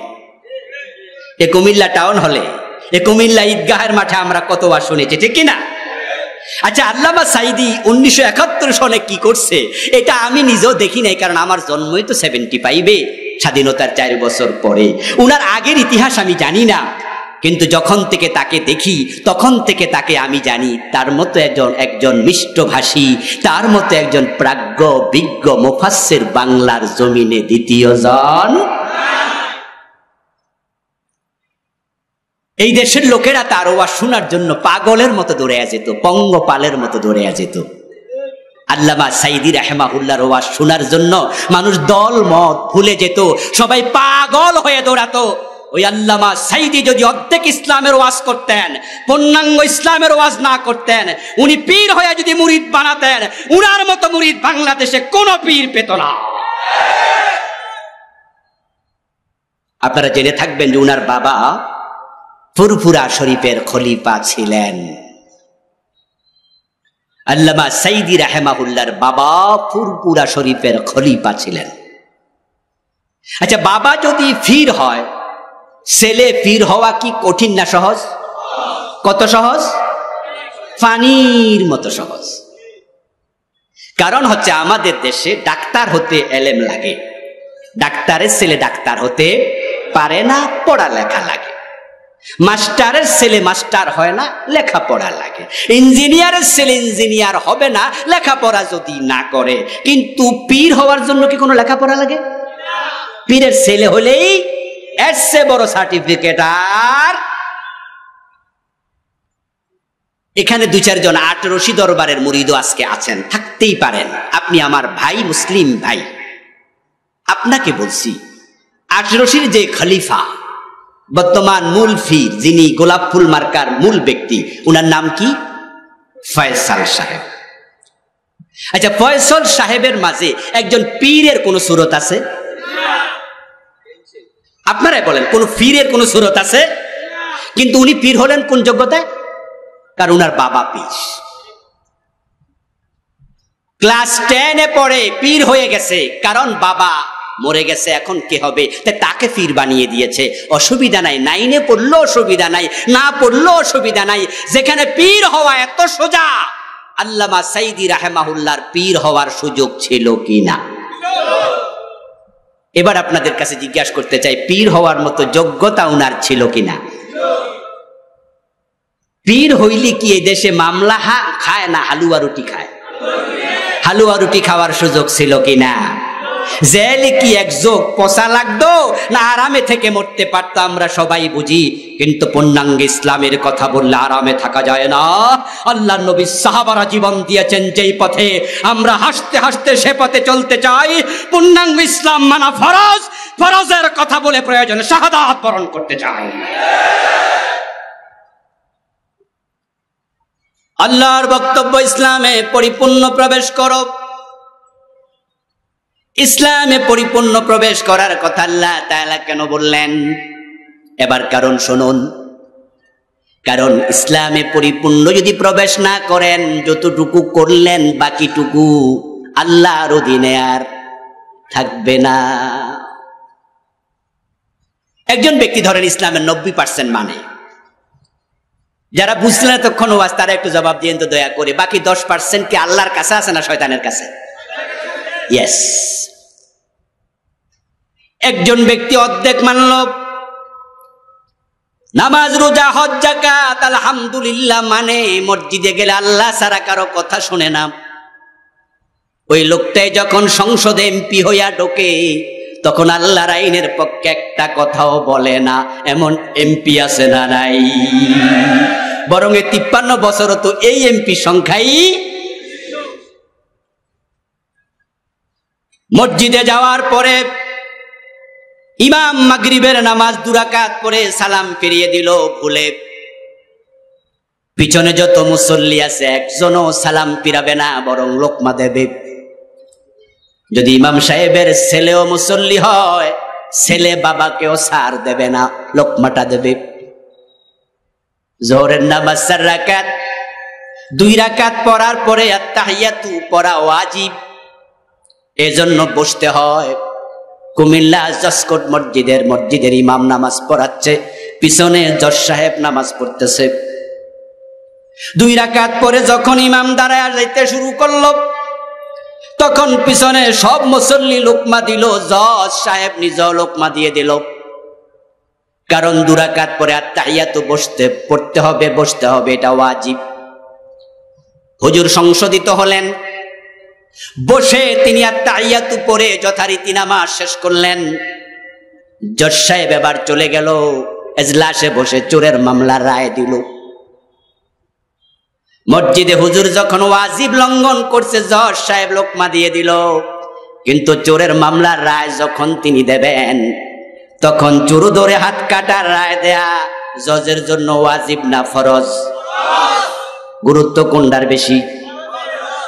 এ কুমিল্লা টাউন হলে, এ কুমিল্লা ঈদগাহের মাঠে আমরা কত ওয়াজ শুনেছি, ঠিক কিনা? আচ্ছা, আল্লামা সাঈদী 1971 সনে কি করছে এটা আমি নিজেও দেখি নাই, কারণ আমার জন্মই তো 75-এ, স্বাধীনতার 4 বছর পরে। উনার আগের ইতিহাস আমি জানি না, কিন্তু যখন থেকে তাকে দেখি তখন থেকে তাকে আমি জানি তার মতো একজন মিষ্টভাষী, তার মতো একজন প্রাজ্ঞ বিজ্ঞ মুফাসসির বাংলার জমিনে দ্বিতীয় জন। এই দেশের লোকেরা তার ওয়াজ শোনার জন্য পাগলের মতো দৌড়ে যেত, পঙ্গপালের মতো দৌড়ে যেত। আল্লামা সাঈদী রাহিমাহুল্লাহর ওয়াজ শোনার জন্য মানুষ দল মত ভুলে যেত, সবাই পাগল হয়ে দৌড়াতো। ওই আল্লামা সাঈদী যদি অর্ধেক ইসলামের ওয়াজ করতেন, পূর্ণাঙ্গ ইসলামের ওয়াজ না করতেন, উনি পীর হয়ে যদি মুরিদ বানাতেন, উনার মতো মুরিদ বাংলাদেশে কোনো পীর পেত না। আপনারা জেনে থাকবেন যে উনার বাবা ফুরফুরা শরীফের খলিফা ছিলেন। আল্লামা সাঈদী রাহিমাহুল্লাহর বাবা ফুরফুরা শরীফের খলিফা ছিলেন। আচ্ছা, বাবা যদি পীর হয়, ছেলে পীর হওয়া কি কঠিন না সহজ? কত সহজ? পানির মতো সহজ। কারণ হচ্ছে আমাদের দেশে ডাক্তার হতে এলেম লাগে, ডাক্তারের ছেলে ডাক্তার হতে পারে না, পড়ালেখা লাগে। মাস্টারের ছেলে মাস্টার হয় না, লেখাপড়া লাগে। ইঞ্জিনিয়ারের ছেলে ইঞ্জিনিয়ার হবে না লেখাপড়া যদি না করে। কিন্তু পীর হওয়ার জন্য কি কোনো লেখাপড়া লাগে? পীরের ছেলে হলেই এর চেয়ে বড় সার্টিফিকেট আর। এখানে 2-4 জন 8 রশি দরবারের মুরিদও আজকে আছেন, থাকতেই পারেন। আপনি আমার ভাই, মুসলিম ভাই, আপনাকে বলছি 8 রশির যে খলিফা, বর্তমান মূল পীর, যিনি গোলাপ ফুল মার্কার মূল ব্যক্তি, উনার নাম কি? ফয়সাল সাহেব। আচ্ছা, ফয়সাল সাহেবের মাঝে একজন পীরের কোন সুরত আছে? আপনারাই বলেন, কোন পীরের কোন সুরত আছে? কিন্তু উনি পীর হলেন কোন যোগ্যতায়? কারণ উনার বাবা পীর। ক্লাস 10-এ পড়ে পীর হয়ে গেছে, কারণ বাবা মরে গেছে, এখন কে হবে? তাকে পীর বানিয়ে দিয়েছে। অসুবিধা নাই, 9-এ পড়লো অসুবিধা নাই, না পড়লো অসুবিধা নাই। যেখানে পীর হওয়া এত সোজা, আল্লামা সাইদি রাহেমাহুল্লাহর পীর হওয়ার সুযোগ ছিল কিনা? এবার আপনাদের কাছে জিজ্ঞাসা করতে চাই, পীর হওয়ার মতো যোগ্যতা উনার ছিল কিনা? পীর হইলে কি এই দেশে মামলা খায় না হালুয়া রুটি খায়? হালুয়া রুটি খাওয়ার সুযোগ ছিল কিনা? জেলে কি এক যোগ পচা লাগতো না আরামে থেকে মরতে পারতো? আমরা সবাই বুঝি, কিন্তু পূর্ণাঙ্গ ইসলামের কথা বললে আরামে থাকা যায় না। আল্লাহর নবী সাহাবারা জীবন দিয়েছেন যেই পথে, আমরা হাসতে হাসতে সে পথে চলতে চাই। পূর্ণাঙ্গ ইসলাম মানা ফরজ, ফরজের কথা বলে প্রয়োজনে শাহাদাত বরণ করতে চাই। আল্লাহর বক্তব্য, ইসলামে পরিপূর্ণ প্রবেশ করো। ইসলামে পরিপূর্ণ প্রবেশ করার কথা আল্লাহ তাআলা কেন বললেন? এবার কারণ শুনুন। কারণ ইসলামে পরিপূর্ণ যদি প্রবেশ না করেন, যতটুকু করলেন বাকিটুকু আল্লাহর অধীনে আর থাকবে না। একজন ব্যক্তি ধরেন ইসলামের 90% মানে, যারা বুঝলেন তখন ওয়াজ, তারা একটু জবাব দিয়েন তো দয়া করে। বাকি 10% কি আল্লাহর কাছে আছে না শয়তানের কাছে? ইয়েস। একজন ব্যক্তি অর্ধেক মানল, নামাজ রোজা হজ যাকাত আলহামদুলিল্লাহ মানে, মসজিদে গেলে আল্লাহ ছাড়া কারো কথা শুনে না। ওই লোকটাই যখন সংসদে এমপি হইয়া ঢোকে, তখন আল্লাহর আইনের পক্ষে একটা কথাও বলে না। এমন এমপি আছে না নাই? বরং 53 বছর তো এই এমপি সংখ্যাই। মসজিদে যাওয়ার পরে ইমাম মাগরিবের নামাজ 2 রাকাত পড়ে সালাম ফিরিয়ে দিল ভুলে। পিছনে যত মুসল্লি আছে একজনও সালাম ফিরাবে না, বরং লোকমা দেবে। যদি ইমাম সাহেবের ছেলেও মুসল্লি হয়, ছেলে বাবাকেও ছাড় দেবে না, লোকমাটা দেবে। জোহরের নামাজ 4 রাকাত, 2 রাকাত পড়ার পরে আত্তাহিয়াতু পড়া ওয়াজিব, এজন্য বসতে হয়। কুমিল্লা জসকোট মসজিদের ইমাম নামাজ পড়াচ্ছে, পিছনে জজ সাহেব নামাজ পড়তেছে। 2 রাকাত পরে যখন ইমাম দাঁড়ায় যাইতে শুরু করলো, তখন পিছনে সব মুসল্লি লোকমা দিল, জজ সাহেব নিজেও লোকমা দিয়ে দিল। কারণ 2 রাকাত পরে আত্তাহিয়াতু পড়তে হবে, বসতে হবে, এটা ওয়াজিব। হুজুর সংশোধিত হলেন, বসে তিনি আত্তাহিয়াতু পড়ে যথারীতি নামাজ শেষ করলেন। জজ সাহেব এবার চলে গেল, এজলাসে বসে চোরের মামলার রায় দিল। মসজিদে হুজুর যখন ওয়াজিব লঙ্ঘন করছে, জজ সাহেব লোকমা দিয়ে দিল। কিন্তু চোরের মামলার রায় যখন তিনি দেবেন, তখন চোর ধরে হাত কাটার রায় দেয়া জজের জন্য ওয়াজিব না ফরজ? গুরুত্ব কোনটার বেশি?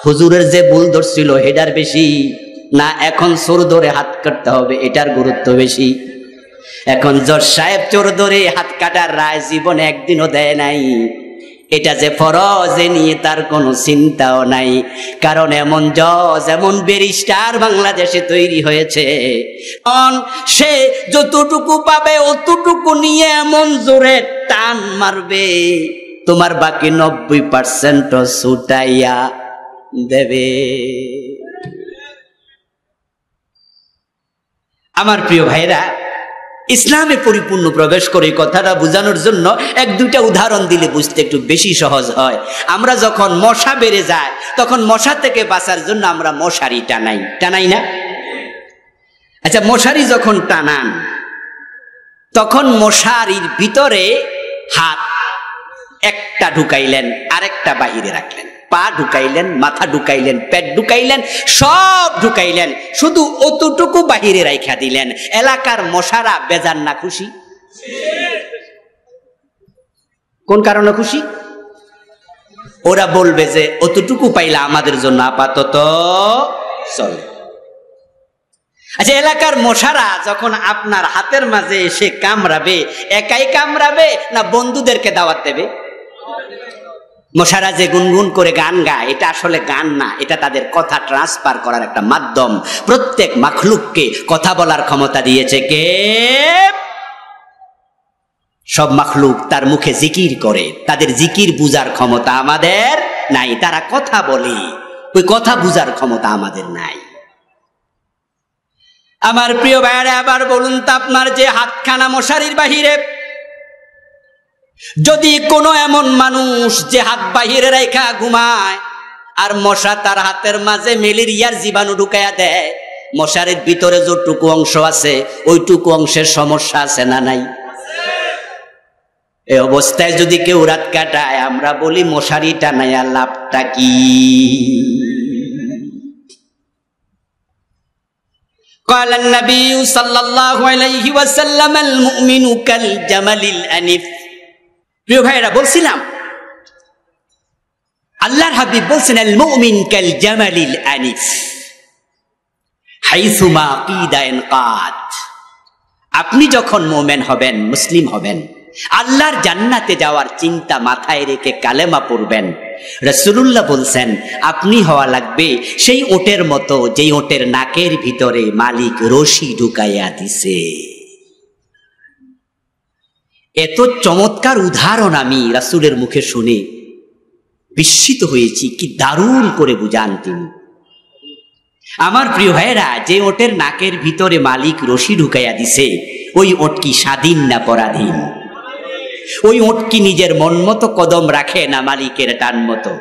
হুজুরের যে ভুল ধরছিল এটার বেশি, না এখন চোর ধরে হাত কাটতে হবে এটার গুরুত্ব বেশি? এখন জজ সাহেব চোর ধরে হাত কাটার রায় জীবনে একদিনও দেয় নাই, এটা যে ফরজ এ নিয়ে তার কোনো চিন্তাও নাই। কারণ এমন জজ, এমন ব্যারিস্টার বাংলাদেশে তৈরি হয়েছে, সে যতটুকু পাবে অতটুকু নিয়ে এমন জোরে টান মারবে, তোমার বাকি 90% ছুটাইয়া দেবে। আমার প্রিয় ভাইরা, ইসলামে পরিপূর্ণ প্রবেশ করে কথাটা বোঝানোর জন্য এক দুইটা উদাহরণ দিলে বুঝতে একটু বেশি সহজ হয়। আমরা যখন মশা বেড়ে যায়, তখন মশা থেকে বাঁচার জন্য আমরা মশারি টানাই না? আচ্ছা, মশারি যখন টানান, তখন মশারির ভিতরে হাত একটা ঢুকাইলেন, আরেকটা বাহিরে রাখলেন, পা ঢুকাইলেন, মাথা ঢুকাইলেন, পেট ঢুকাইলেন, সব ঢুকাইলেন, শুধু অতটুকু বাহিরে রাইখা দিলেন। এলাকার মশারা বেজান না খুশি? কোন কারণে খুশি? ওরা বলবে যে অতটুকু পাইলা আমাদের জন্য আপাতত চলে। আচ্ছা, এলাকার মশারা যখন আপনার হাতের মাঝে এসে কামড়াবে, একাই কামড়াবে না বন্ধুদেরকে দাওয়াত দেবে? মশারা যে গুনগুন করে গান গায়, এটা আসলে গান না, এটা তাদের কথা ট্রান্সফার করার একটা মাধ্যম। প্রত্যেক মাখলুককে কথা বলার ক্ষমতা দিয়েছে কে? সব মাখলুক তার মুখে জিকির করে, তাদের জিকির বুঝার ক্ষমতা আমাদের নাই। তারা কথা বলে, ওই কথা বুঝার ক্ষমতা আমাদের নাই। আমার প্রিয় ভাইরা, আবার বলুন তো, আপনার যে হাতখানা মশারির বাহিরে, যদি কোনো এমন মানুষ যে হাত বাহিরে রেখা ঘুমায় আর মশা তার হাতের মাঝে ম্যালেরিয়ার জীবাণু ঢুকাইয়া দেয়, মশারির ভিতরে যতটুকু অংশ আছে ওইটুকু অংশের সমস্যা আছে না নাই? এই অবস্থায় যদি কেউ রাত কাটায়, আমরা বলি মশারি টানাইয়া লাভটা কি? قال النبي صلى الله عليه وسلم المؤمن كالجمل الأنف। প্রিয় ভাইরা, বলছিলাম আল্লাহর হাবিব বলছেন আল মুমিন কাল জামালিল আনিফ হাইসুমা কিদা ইনকাদ। আপনি যখন মুমিন হবেন, মুসলিম হবেন, আল্লাহর জান্নাতে যাওয়ার চিন্তা মাথায় রেখে কালেমা পড়বেন, রাসূলুল্লাহ বলছেন আপনি হওয়া লাগবে সেই ওটের মতো, যেই ওটের নাকের ভিতরে মালিক রশি ঢুকাইয়া দিছে। এত চমৎকার উদাহরণ আমি রাসূলের মুখে শুনে বিস্মিত হয়েছি। কি দারুণ করে বুঝান তিনি। আমার প্রিয় ভাইরা, যে ওটের নাকের ভিতরে মালিক রশি ঢুকাইয়া দিছে, ওই ওট কি স্বাধীন না পরাধীন? ওই ওট কি নিজের মন মতো কদম রাখে না মালিকের টান মতো?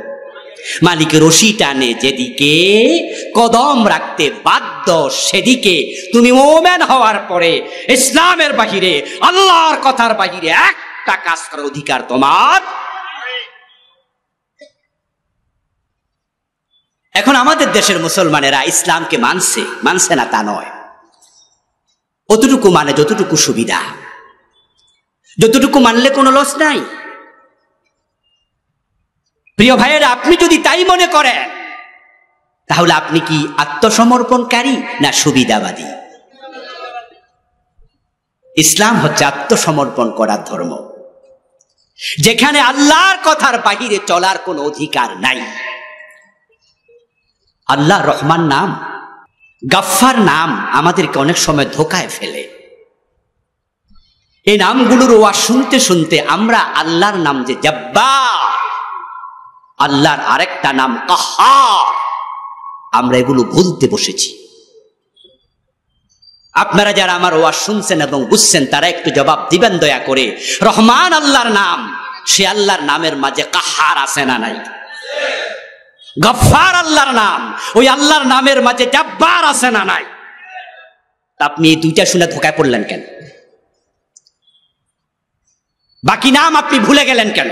মালিক রশি টানে যেদিকে, কদম রাখতে বাধ্য সেদিকে। তুমি মুমিন হওয়ার পরে ইসলামের বাহিরে, আল্লাহর কথার বাহিরে একটা কাজ করার অধিকার তোমার। এখন আমাদের দেশের মুসলমানেরা ইসলামকে মানছে না তা নয়, অতটুকু মানে যতটুকু সুবিধা, যতটুকু মানলে কোনো লস নাই। প্রিয় ভাইয়েরা, আপনি যদি তাই মনে করেন, তাহলে আপনি কি আত্মসমর্পণকারী না সুবিধাবাদী? ইসলাম হচ্ছে আত্মসমর্পণ করার ধর্ম, যেখানে আল্লাহর কথার বাহিরে চলার কোনো অধিকার নাই। আল্লাহ রহমান নাম, গাফফার নাম আমাদেরকে অনেক সময় ধোকায় ফেলে। এই নামগুলোর ওয়াজ শুনতে শুনতে আমরা আল্লাহর নাম যে জব্বার, আল্লাহর আরেকটা নাম কাহ্হার, আমরা এগুলো ভুলতে বসেছি। আপনারা যারা আমার ওয়াজ শুনছেন এবং বুঝছেন, তারা একটু জবাব দিবেন দয়া করে। রহমান আল্লাহর নাম, সে আল্লাহর নামের মাঝে কাহ্হার আছে না নাই? গফফার আল্লাহর নাম, ওই আল্লাহর নামের মাঝে জব্বার আছে না নাই? আপনি এই দুইটা শুনে ধোকায় পড়লেন কেন? বাকি নাম আপনি ভুলে গেলেন কেন?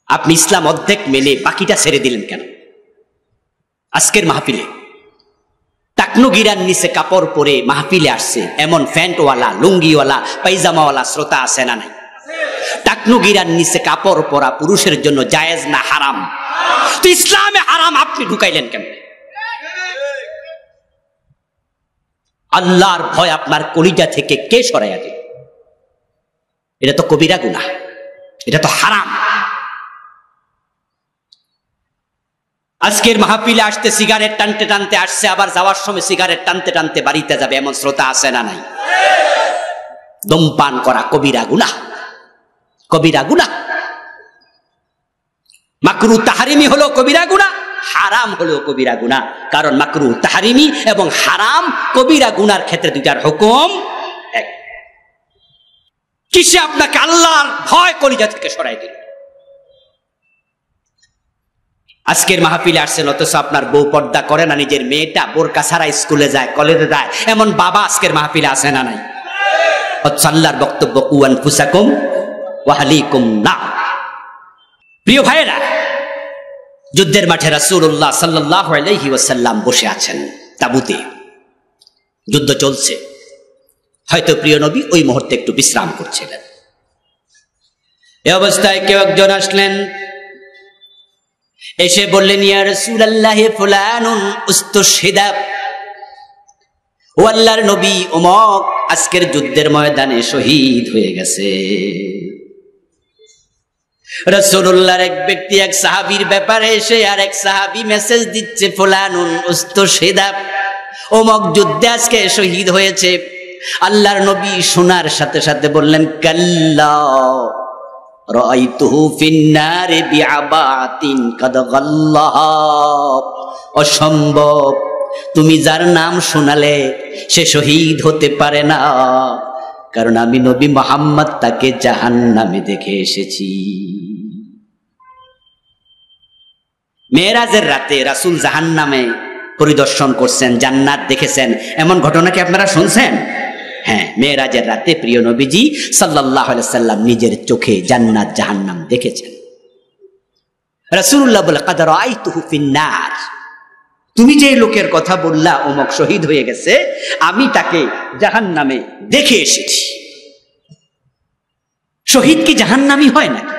আপনি ইসলাম অর্ধেক মেনে বাকিটা ছেড়ে দিলেন কেন? আজকের মাহফিলে টাকনু গিরার নিচে কাপড় পরে মাহফিলে আসছে এমন প্যান্টওয়ালা, লুঙ্গিওয়ালা, পায়জামাওয়ালা শ্রোতা আছে না নাই? টাকনু গিরার নিচে কাপড় পরা পুরুষের জন্য জায়েজ না হারাম? তো ইসলামে হারাম আপনি ঢুকাইলেন কেন? আল্লাহর ভয় আপনার কলিজা থেকে কে সরাইয়া দিল? এটা তো কবিরা গুনাহ। এটা তো হারাম। আজকের মাহফিলে আসতে সিগারেট টানতে টানতে আসছে, আবার যাওয়ার সময় সিগারেট টানতে টানতে বাড়িতে যাবে, এমন শ্রোতা আছে না নাই? ধূমপান করা কবিরা গুনাহ, কবিরা গুনাহ। মাকরু তাহরিমি হলো কবিরা গুনাহ, হারাম হলো কবিরা গুনাহ। কারণ মাকরু তাহরিমি এবং হারাম কবিরা গুনার ক্ষেত্রে দুইটার হুকুম এক। কিসে আপনাকে আল্লাহর ভয় কলিজা থেকে সরাই দিল? আজকের মাহফিলে আসছেন, অথচ আপনার বউ পর্দা করে না, নিজের মেয়েটা বোরকা ছাড়া স্কুলে যায়, কলেজে যায়, এমন বাবা আজকের মাহফিলে আসে না নাই? আল্লাহর বক্তব্য কু আনফুসাকুম ওয়া আহলিকুম নার। প্রিয় ভাইয়েরা, যুদ্ধের মাঠে রাসূলুল্লাহ সাল্লাল্লাহু আলাইহি ওয়াসাল্লাম বসে আছেন তাঁবুতে, যুদ্ধ চলছে। হয়তো প্রিয় নবী ওই মুহূর্তে একটু বিশ্রাম করছিলেন। এই অবস্থায় কেউ একজন আসলেন, এসে বললেন, ইয়া রাসূলুল্লাহ ফুলানুন উস্তুশহিদা, ও আল্লাহর নবী অমুক আজকের যুদ্ধের ময়দানে শহীদ হয়ে গেছে। রাসূলুল্লাহর এক ব্যক্তি এক সাহাবীর ব্যাপারে এসে আর এক সাহাবী মেসেজ দিচ্ছে, ফুলানুন উস্তুশহিদা, অমুক যুদ্ধে আজকে শহীদ হয়েছে। আল্লাহর নবী শোনার সাথে সাথে বললেন, কাল্লা রাআইতুহু ফিন্নারি বিআবাতিন কাদ গাল্লাহা, অসম্ভব, তুমি যার নাম শোনালে সে শহীদ হতে পারে না, কারণ আমি নবী মুহাম্মদ তাকে জাহান্নামে দেখে এসেছি। মেরাজের রাতে রাসূল জাহান্নামে পরিদর্শন করছেন, জান্নাত দেখেছেন, এমন ঘটনা কি আপনারা শুনছেন? হ্যাঁ, মেরাজের রাতে প্রিয় নবীজি সাল্লাল্লাহু আলাইহি সাল্লাম নিজের চোখে জান্নাত জাহান্নাম দেখেছেন। রাসূলুল্লাহ বলে, কাদ রাআইতুহু ফিন্নার, তুমি যে লোকের কথা বললা অমুক শহীদ হয়ে গেছে, আমি তাকে জাহান্নামে দেখে এসেছি। শহীদ কি জাহান্নামী হয় নাকি?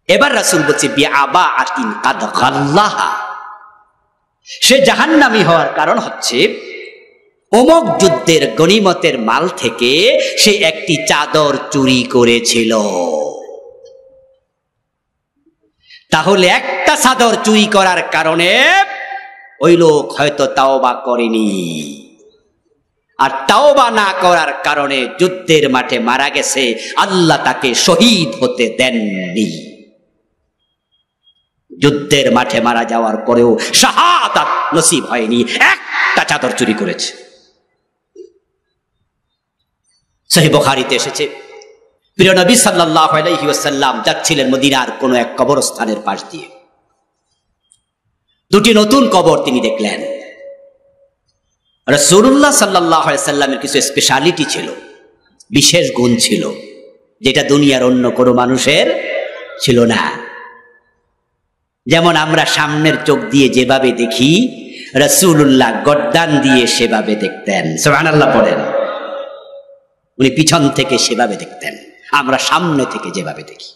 এবার রাসূল বলছে, বিআবাতিন কাদ গাল্লাহা, সে জাহান্নামী হওয়ার কারণ হচ্ছে অমুক যুদ্ধের গনিমতের মাল থেকে সে একটি চাদর চুরি করেছিল। তাহলে একটা চাদর চুরি করার কারণে ওই লোক হয়তো তাওবা করেনি, আর তাওবা না করার কারণে যুদ্ধের মাঠে মারা গেছে, আল্লাহ তাকে শহীদ হতে দেননি। যুদ্ধের মাঠে মারা যাওয়ার পরেও শাহাদাত নসিব হয়নি, একটা চাদর চুরি করেছে। সহিহ বুখারীতে এসেছে, প্রিয় নবী সাল্লাল্লাহু আলাইহি ওয়াসাল্লাম যাচ্ছিলেন মদিনার কোন এক কবরস্থানের পাশ দিয়ে। দুটি নতুন কবর তিনি দেখলেন। রাসূলুল্লাহ সাল্লাল্লাহু আলাইহি ওয়াসাল্লামের কিছু স্পেশালিটি ছিল, বিশেষ গুণ ছিল, যেটা দুনিয়ার অন্য কোনো মানুষের ছিল না। যেমন আমরা সামনের চোখ দিয়ে যেভাবে দেখি, রাসূলুল্লাহ গর্দান দিয়ে সেভাবে দেখতেন। সুবহানাল্লাহ পড়েন। উনি পিছন থেকে সেভাবে দেখতেন, আমরা সামনে থেকে যেভাবে দেখি।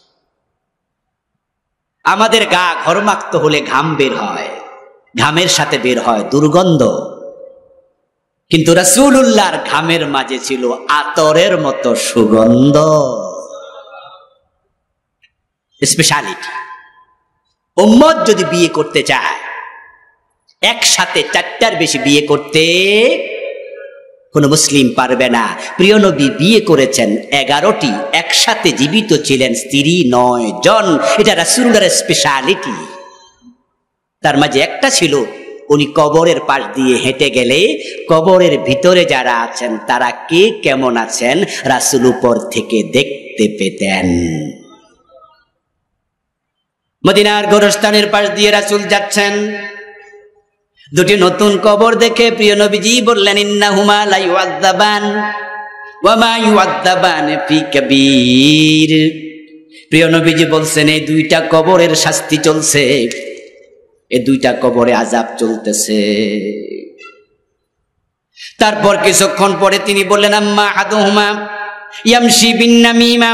আমাদের গা ঘর্মাক্ত হলে ঘাম বের হয়, ঘামের সাথে বের হয় দুর্গন্ধ, কিন্তু রাসূলুল্লাহর ঘামের মাঝে ছিল আতরের মতো সুগন্ধ। স্পেশালিটি। উম্মত যদি বিয়ে করতে চায়, একসাথে 4টার বেশি বিয়ে করতে কোন মুসলিম পারবে না। প্রিয় নবী বিয়ে করেছেন 11টি, একসাথে জীবিত ছিলেন স্ত্রী 9 জন। এটা রাসূলুল্লাহর স্পেশালিটি। তার মাঝে একটা ছিল, উনি কবরের পাশ দিয়ে হেঁটে গেলে কবরের ভিতরে যারা আছেন তারা কে কেমন আছেন রাসূল উপর থেকে দেখতে পেতেন। মদিনার গোরস্থানের পাশ দিয়ে রাসূল যাচ্ছেন, দুটি নতুন কবর দেখে প্রিয় নবীজি বললেন, ইন্নাহুমা লা ইউআযাবান ওয়া মা ইউআযাবান ফি কাবীর। প্রিয় নবীজি বলছেন, এই দুইটা কবরের শাস্তি চলছে, এই দুইটা কবরে আযাব চলতেছে। তারপর কিছুক্ষণ পরে তিনি বললেন, আম্মা আহাদুহুমা ইয়ামশি বিন নামিমা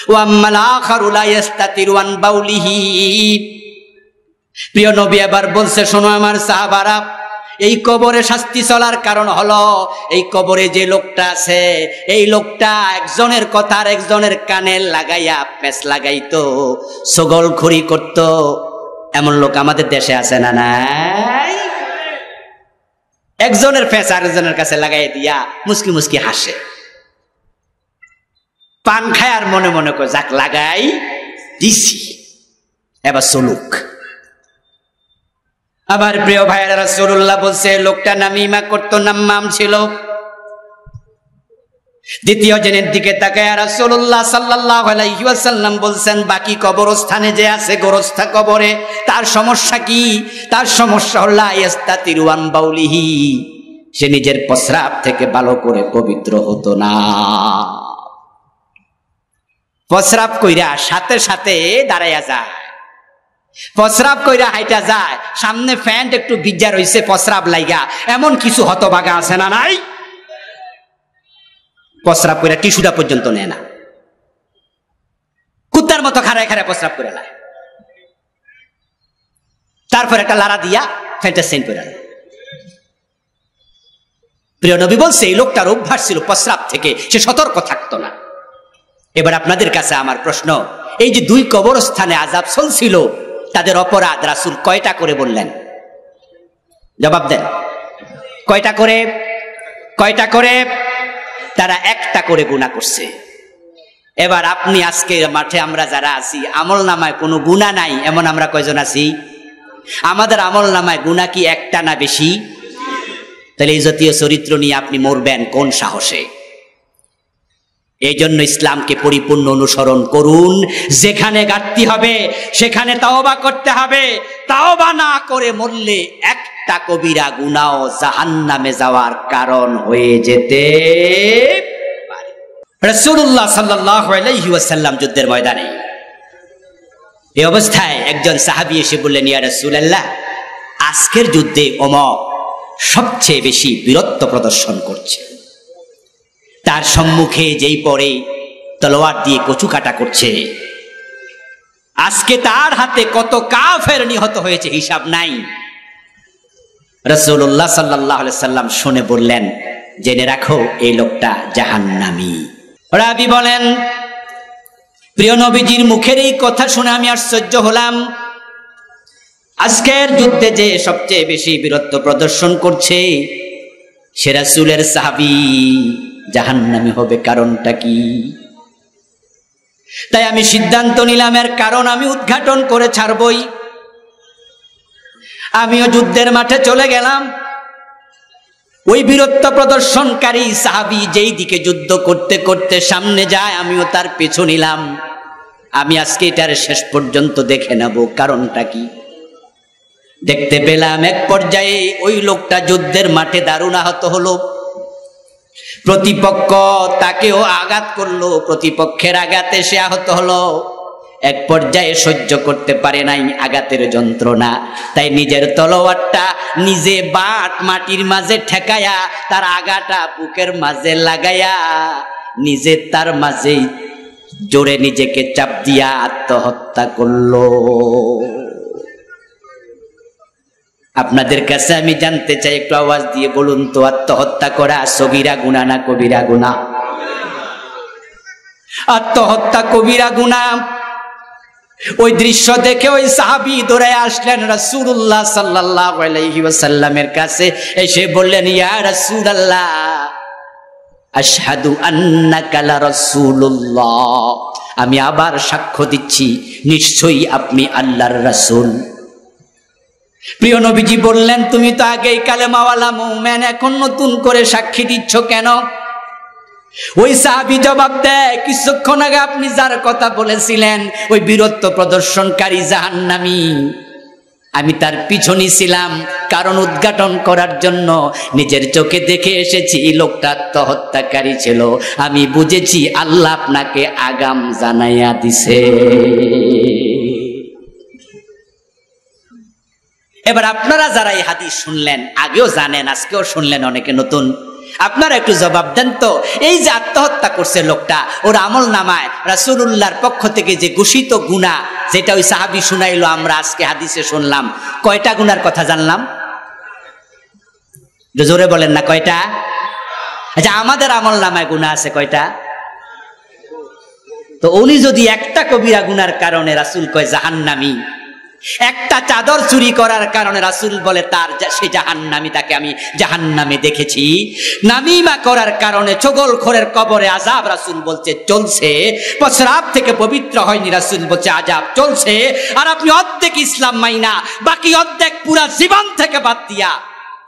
ওয়া আম্মাল আখারু লা ইস্তাতিরু আন বাউলিহি। প্রিয় নবী এবার বলছে, শোনো আমার সাহাবারা, এই কবরে শাস্তি চলার কারণ হলো এই কবরে যে লোকটা আছে এই লোকটা একজনের কথা আর একজনের কানে লাগাইয়া পেঁচ লাগাইতো, ছগলখড়ি করত। এমন লোক আমাদের দেশে আছে না নাই? একজনের পেঁচ আরেকজনের কাছে লাগাই দিয়া মুস্কি মুস্কি হাসে, পান খায় আর মনে মনে করে যাক লাগাই দিছি, এবার চলুক। আবার প্রিয় ভাইয়েরা, রাসূলুল্লাহ বলছে লোকটা নামিমা করতো, নাম্মাম ছিল। দ্বিতীয় জনের দিকে তাকায় রাসূলুল্লাহ সাল্লাল্লাহু আলাইহি ওয়াসাল্লাম বলছেন, বাকি কবরস্থানে যে আছে গোরস্থা কবরে, তার সমস্যা কি? তার সমস্যা হলো ইস্তাতিরু আন বাউলিহি, সে নিজের প্রস্রাব থেকে ভালো করে পবিত্র হতো না। প্রস্রাব কইরা সাথে সাথে দাঁড়াইয়া যায়, প্রস্রাব কইরা হাইটা যায়, সামনে প্যান্ট একটু ভিজা রইছে প্রস্রাব লাইগা, এমন কিছু হতভাগা আছে না নাই? প্রস্রাব কইরা টিস্যুটা পর্যন্ত নেয় না, কুত্তার মতো খাড়ায় খাড়ায় প্রস্রাব করে লায়, তারপর একটা লাড়া দিয়া প্যান্টটা সেন্ট করে লায়। প্রিয় নবী বলছে এই লোকটার অভ্যাস ছিল প্রস্রাব থেকে সে সতর্ক থাকতো না। এবার আপনাদের কাছে আমার প্রশ্ন, এই যে দুই কবরস্থানে আযাব চলছিল, তাদের অপরাধ রাসূল কয়টা করে বললেন? জবাব দেন, কয়টা করে? কয়টা করে? তারা একটা করে গুনাহ করছে। এবার আপনি আজকে মাঠে আমরা যারা আছি, আমল নামায় কোনো গুনাহ নাই এমন আমরা কয়জন আছি? আমাদের আমল নামায় গুনাহ কি একটা না বেশি? তাহলে এই জাতীয় চরিত্র নিয়ে আপনি মরবেন কোন সাহসে? এই জন্য ইসলামকে পরিপূর্ণ অনুসরণ করুন। যেখানে ঘাটতি হবে সেখানে তাওবা করতে হবে। তাওবা না করে মরলে একটা কবিরা গুনাহ জাহান্নামে যাওয়ার কারণ হয়ে যেতে পারে। রাসূলুল্লাহ সাল্লাল্লাহু আলাইহি ওয়াসাল্লাম যুদ্ধের ময়দানে এই অবস্থায় একজন সাহাবী এসে বললেন, ইয়া রাসূলুল্লাহ, আজকের যুদ্ধে ওমর সবচেয়ে বেশি বীরত্ব প্রদর্শন করছে, তার সম্মুখে যেই পরে তলোয়ার দিয়ে কচু কাটা করছে, আজকে তার হাতে কত কাফের নিহত হয়েছে হিসাব নাই। রাসূলুল্লাহ সাল্লাল্লাহু আলাইহি সাল্লাম শুনে বললেন, জেনে রাখো এই লোকটা জাহান্নামী। রাবী বলেন, প্রিয় নবীজির মুখের এই কথা শুনে আমি আশ্চর্য হলাম। আজকের যুদ্ধে যে সবচেয়ে বেশি বীরত্ব প্রদর্শন করছে সে রাসূলের সাহাবী, জাহান্নামী হবে কারণটা কি? তাই আমি সিদ্ধান্ত নিলাম এর কারণ আমি উদ্ঘাটন করে ছাড়বই। আমিও যুদ্ধের মাঠে চলে গেলাম। ওই বীরত্ব প্রদর্শনকারী সাহাবী যেই দিকে যুদ্ধ করতে করতে সামনে যায় আমিও তার পিছু নিলাম। আমি আজকে এটার শেষ পর্যন্ত দেখে নেব কারণটা কি। দেখতে পেলাম এক পর্যায়ে ওই লোকটা যুদ্ধের মাঠে দারুণ আহত হলো। প্রতিপক্ষ তাকেও আঘাত করলো, প্রতিপক্ষের আঘাতে সে আহত হলো। এক পর্যায়ে সহ্য করতে পারে নাই আঘাতের যন্ত্রণা, তাই নিজের তলোয়ারটা নিজে বাট মাটির মাঝে ঠেকায়া তার আঘাটা বুকের মাঝে লাগায়া নিজে তার মাঝেই জোরে নিজেকে চাপ দিয়া আত্মহত্যা করলো। আপনাদের কাছে আমি জানতে চাই, একটু আওয়াজ দিয়ে বলুন তো, আত্মহত্যা করা সগীরা গুনাহ না কবিরা গুনাহ? আত্মহত্যা কবিরা গুনাহ। ওই দৃশ্য দেখে ওই সাহাবী দৌড়ে আসলেন রাসূলুল্লাহ সাল্লাল্লাহু আলাইহি ওয়াসাল্লামের কাছে, এসে বললেন, ইয়া রাসূলুল্লাহ, আশহাদু আন্নাকা লা রাসূলুল্লাহ, আমি আবার সাক্ষ্য দিচ্ছি নিশ্চয়ই আপনি আল্লাহর রাসূল। প্রিয় নবীজি বললেন, তুমি তো আগেই কালেমাওয়ালা মুমিন, এখন নতুন করে সাক্ষী দিচ্ছ কেন? ওই সাহাবী জবাব দেয়, কিছুক্ষণ আগে আপনি যার কথা বলেছিলেন ওই বীরত্ব প্রদর্শনকারী জাহান্নামী, আমি তার পিছনে ছিলাম কারণ উদ্ঘাটন করার জন্য। নিজের চোখে দেখে এসেছি লোকটা আত্মহত্যাকারী ছিল। আমি বুঝেছি আল্লাহ আপনাকে আগাম জানাইয়া দিছে। এবার আপনারা যারা এই হাদিস শুনলেন, আগেও জানেন আজকেও শুনলেন, অনেকে নতুন, আপনারা একটু জবাব দেন তো, এই যে আত্মহত্যা করছে লোকটা, ওর আমল নামায় রাসূলুল্লাহর পক্ষ থেকে যে ঘোষিত গুনাহ, যেটা ওই সাহাবী শুনাইলো, আমরা আজকে হাদিসে শুনলাম, কয়টা গুনার কথা জানলাম? জোরে বলেন না কয়টা? আচ্ছা, আমাদের আমল নামায় গুনাহ আছে কয়টা? তো উনি যদি একটা কবিরা গুনার কারণে রাসূল কয় জাহান্নামী, একটা চাদর চুরি করার কারণে রাসূল বলে তার সে জাহান্নামী, তাকে আমি জাহান্নামে দেখেছি, নামিমা করার কারণে চগলখোরের কবরে আযাব রাসূল বলছে চলছে, প্রস্রাব থেকে পবিত্র হয়নি রাসূল বলছে আযাব চলছে, আর আপনি অর্ধেক ইসলাম মাইনা বাকি অর্ধেক পুরা জীবন থেকে বাদ দিয়া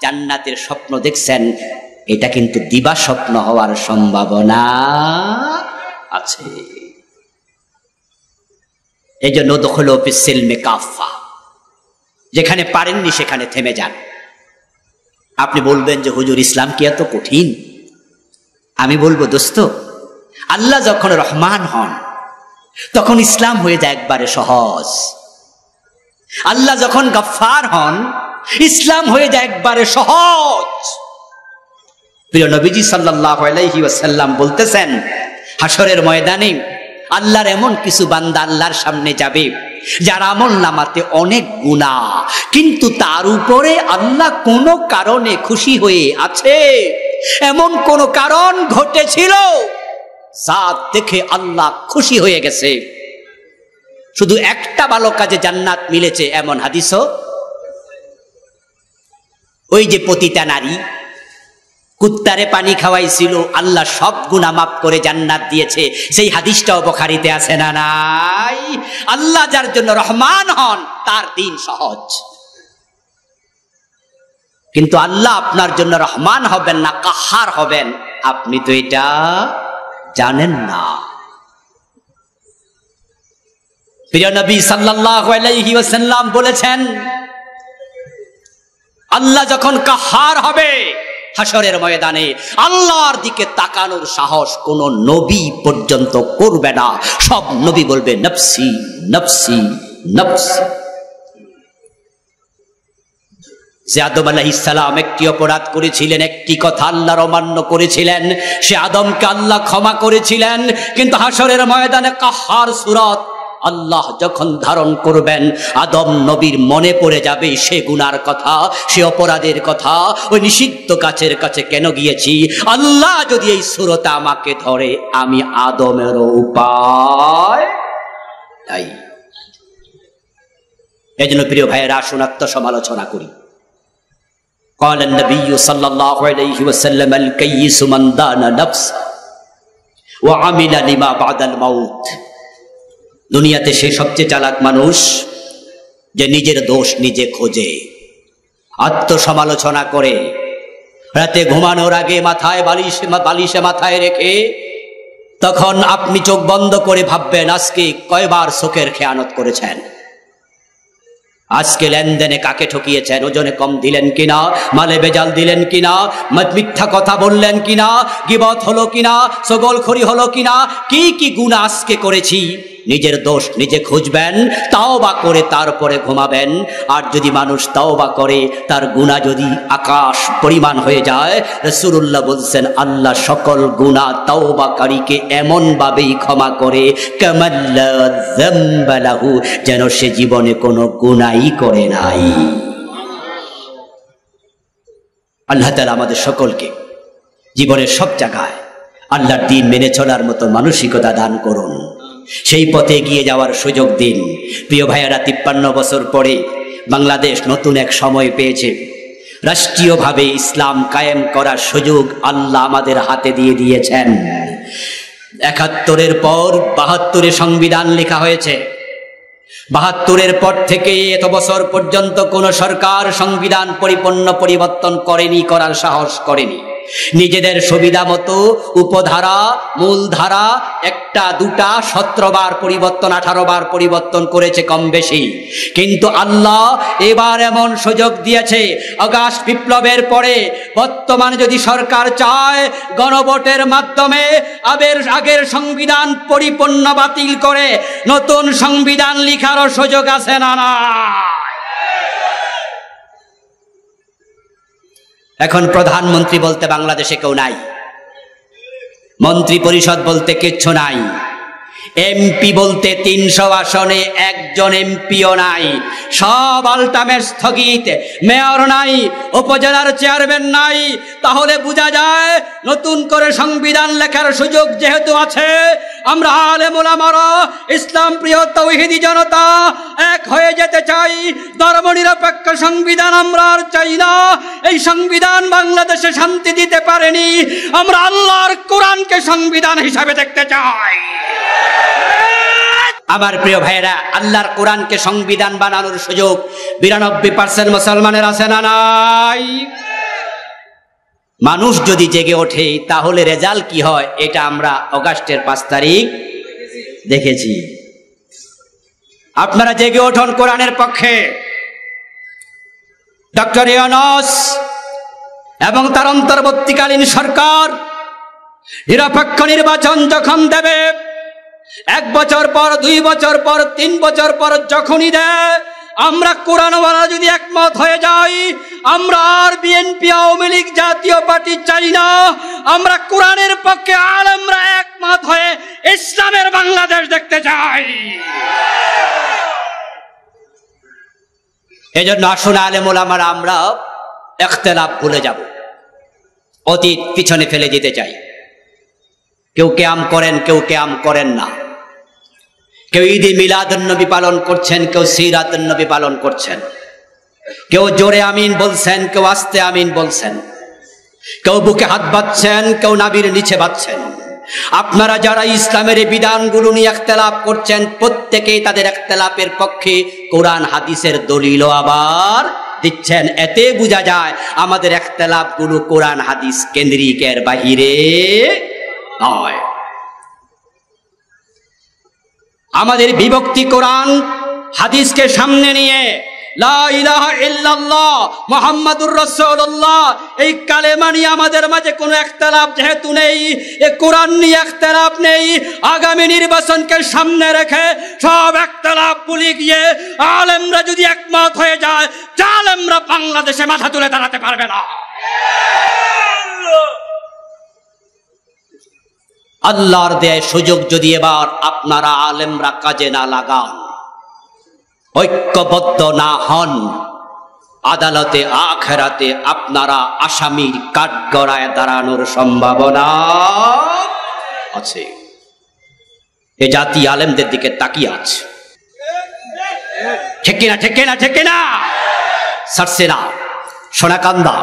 জান্নাতের স্বপ্ন দেখছেন, এটা কিন্তু দিবা স্বপ্ন হওয়ার সম্ভাবনা আছে। এই জন্য দখল ফিসসিলমি কাফা, যেখানে পারেননি সেখানে থেমে যান। আপনি বলবেন যে হুজুর ইসলাম কি এত কঠিন? আমি বলবো দোস্ত, আল্লাহ যখন রহমান হন তখন ইসলাম হয়ে যায় একবারে সহজ। আল্লাহ যখন গফফার হন ইসলাম হয়ে যায় একবারে সহজ। প্রিয় নবীজি সাল্লাল্লাহু আলাইহি ওয়াসাল্লাম বলতেছেন, হাসরের ময়দানে আল্লাহর এমন কিছু বান্দা আল্লাহর সামনে যাবে যার আমল নামাতে অনেক গুনাহ, কিন্তু তার উপরে আল্লাহ কোনো কারণে খুশি হয়ে আছে, এমন কোন কারণ ঘটেছিল যা দেখে আল্লাহ খুশি হয়ে গেছে। শুধু একটা ভালো কাজে জান্নাত মিলেছে এমন হাদিসও, ওই যে পতিতা নারী কুত্তারে পানি খাওয়াইছিল, আল্লাহ সব গুনাহ মাফ করে জান্নাত দিয়েছে, সেই হাদিসটাও বুখারীতে আছে না নাই? আল্লাহ যার জন্য রহমান হন তার দিন সহজ, কিন্তু আল্লাহ আপনার জন্য রহমান হবেন না কাহার হবেন আপনি তো এটা জানেন না। প্রিয় নবী সাল্লাল্লাহু আলাইহি ওয়াসাল্লাম বলেছেন, আল্লাহ যখন কাহার হবে হাসরের ময়দানে আল্লাহর দিকে তাকানোর সাহস কোন নবী পর্যন্ত করবে না, সব নবী বলবে নফসি নফসি নফসি। যে আদম আলাইহিস সালাম একটি অপরাধ করেছিলেন, একটি কথা আল্লাহর অমান্য করেছিলেন, সে আদমকে আল্লাহ ক্ষমা করেছিলেন, কিন্তু হাসরের ময়দানে কাহার সূরত আল্লাহ যখন ধারণ করবেন আদম নবীর মনে পড়ে যাবে সে গুনার কথা, সে অপরাধের কথা, ওই নিষিদ্ধ গাছের কাছে কেন গিয়েছি, আল্লাহ যদি এই সূরতে আমাকে ধরে আমি আদমের উপায় তাই। এজন্য প্রিয় ভাইয়েরা আসুন আত্মসমালোচনা করি। قال النبي صلى الله عليه وسلم الكيس من دان نفسه وعمل لما بعد الموت। দুনিয়াতে সে সবচেয়ে চালাক মানুষ যে নিজের দোষ নিজে খোঁজে, আত্মসমালোচনা করে, রাতে ঘুমানোর আগে মাথায় বালিশে মাথায় রেখে তখন আপনি চোখ বন্ধ করে ভাববেন আজকে কয়বার চোখের খেয়ানত করেছেন, আজকে লেনদেনে কাকে ঠকিয়েছেন, ওজনে কম দিলেন কিনা, মালে বেজাল দিলেন কিনা, মিথ্যা কথা বললেন কিনা, গীবত হলো কিনা, চগলখড়ি হলো কিনা, কি কি গুনাহ আজকে করেছি। নিজের দোষ নিজে খুঁজবেন, তাওবা করে তারপরে ঘুমাবেন। আর যদি মানুষ তাওবা করে তার গুনাহ যদি আকাশ পরিমাণ হয়ে যায়, রাসূলুল্লাহ বলছেন আল্লাহ সকল গুনাহ তাওবাকারীকে এমন ভাবেই ক্ষমা করে কামাল্লা যামবা লাহু, যেন সে জীবনে কোনো গুনাহই করে নাই। আল্লাহ তাআলা আমাদের সকলকে জীবনের সব জায়গায় আল্লাহর দ্বীন মেনে চলার মতো মানসিকতা দান করুন, সেই পথে এগিয়ে যাওয়ার সুযোগ দিন। প্রিয় ভাইয়েরা, 53 বছর পরে বাংলাদেশ নতুন এক সময় পেয়েছে, রাষ্ট্রীয়ভাবে ইসলাম কায়েম করার সুযোগ আল্লাহ আমাদের হাতে দিয়ে দিয়েছেন। 71-এর পর 72-এ সংবিধান লেখা হয়েছে। 72-এর পর থেকে এত বছর পর্যন্ত কোন সরকার সংবিধান পরিপূর্ণ পরিবর্তন করেনি, করার সাহস করেনি। নিজেদের সুবিধা মতো উপধারা মূলধারা 1টা 2টা 17 বার পরিবর্তন 18 বার পরিবর্তন করেছে কম বেশি, কিন্তু আল্লাহ এবার এমন সুযোগ দিয়েছে আগস্ট বিপ্লবের পরে বর্তমানে যদি সরকার চায় গণভোটের মাধ্যমে আগের সংবিধান পরিপূর্ণ বাতিল করে নতুন সংবিধান লেখারও সুযোগ আছে না না। এখন প্রধানমন্ত্রী বলতে বাংলাদেশে কেউ নাই, মন্ত্রী পরিষদ বলতে কিচ্ছু নাই। এমপি বলতে 300 আসনে একজন এমপিও নাই, সব আলটামেট স্থগিত, মেয়র নাই, উপজেলার চেয়ারম্যান নাই। তাহলে বোঝা যায় নতুন করে সংবিধান লেখার সুযোগ যেহেতু আছে, আমরা আলেম ওলামারা ইসলাম প্রিয় তাওহীদি জনতা এক হয়ে যেতে চাই। ধর্মনিরপেক্ষ সংবিধান আমরা আর চাই না। এই সংবিধান বাংলাদেশে শান্তি দিতে পারেনি, আমরা আল্লাহর কোরআনকে সংবিধান হিসাবে দেখতে চাই। আমার প্রিয় ভাইরা, আল্লাহর কোরআনকে সংবিধান বানানোর সুযোগ 92% মুসলমানের আছে না নাই? মানুষ যদি জেগে ওঠে তাহলে রেজাল্ট কি হয় এটা আমরা অগাস্টের 5 তারিখ দেখেছি। আপনারা জেগে ওঠুন কোরআনের পক্ষে। ডক্টর ইউনূস এবং তার অন্তর্বর্তীকালীন সরকার নিরপেক্ষ নির্বাচন যখন দেবে, 1 বছর পর, 2 বছর পর, 3 বছর পর যখনই দেয়, আমরা কোরআনওয়ালা যদি একমত হয়ে যাই, আমরা আর বিএনপি আওয়ামী লীগ জাতীয় পার্টি চাই না। আমরা কোরআনের পক্ষে আলেমরা একমত হয়ে ইসলামের বাংলাদেশ দেখতে চাই। এজন্য আসুন আলেম ওলামারা আমরা ইখতিলাফ ভুলে যাব, অতীত পিছনে ফেলে যেতে চাই। কেউ কিয়াম করেন, কেউ কিয়াম করেন না। কেউ ঈদে মিলাদুন নবী পালন করছেন, কেউ সিরাতুন নবী পালন করছেন। কেউ জোরে আমিন বলছেন, কেউ আস্তে আমিন বলছেন। কেউ বুকে হাত বাঁধছেন, কেউ নাভির নিচে বাঁধছেন। আপনারা যারা ইসলামের এই বিধানগুলো নিয়ে ইখতিলাফ করছেন, প্রত্যেকেই তাদের ইখতিলাফের পক্ষে কোরআন হাদিসের দলিলও আবার দিচ্ছেন। এতে বোঝা যায় আমাদের ইখতিলাফগুলো কোরআন হাদিস কেন্দ্রিকের বাহিরে নয়। আমাদের বিভক্তি কোরআন হাদিসকে সামনে নিয়ে লা ইলাহা ইল্লাল্লাহ মুহাম্মাদুর রাসূলুল্লাহ এই কালেমা নিয়ে আমাদের মাঝে কোনো ইখতিলাফ যেহেতু নেই, এই কোরআন নিয়ে ইখতিলাফ নেই, আগামী নির্বাচনকে সামনে রেখে সব ইখতিলাফ ভুলে গিয়ে আলেমরা যদি একমত হয়ে যায়, জালেমরা বাংলাদেশে মাথা তুলে দাঁড়াতে পারবে না। আল্লাহর দেয় সুযোগ যদি এবার আপনারা আলেমরা কাজে না লাগান, ঐক্যবদ্ধ না হন, আদালতে আখিরাতে আপনারা আসামির কাঠগড়ায় দাঁড়ানোর সম্ভাবনা আছে। এ জাতি আলেমদের দিকে তাকিয়ে আছে। ঠিক কিনা, ঠিক কিনা, ঠিক কিনা? সারসেনা, সোনাকান্দা,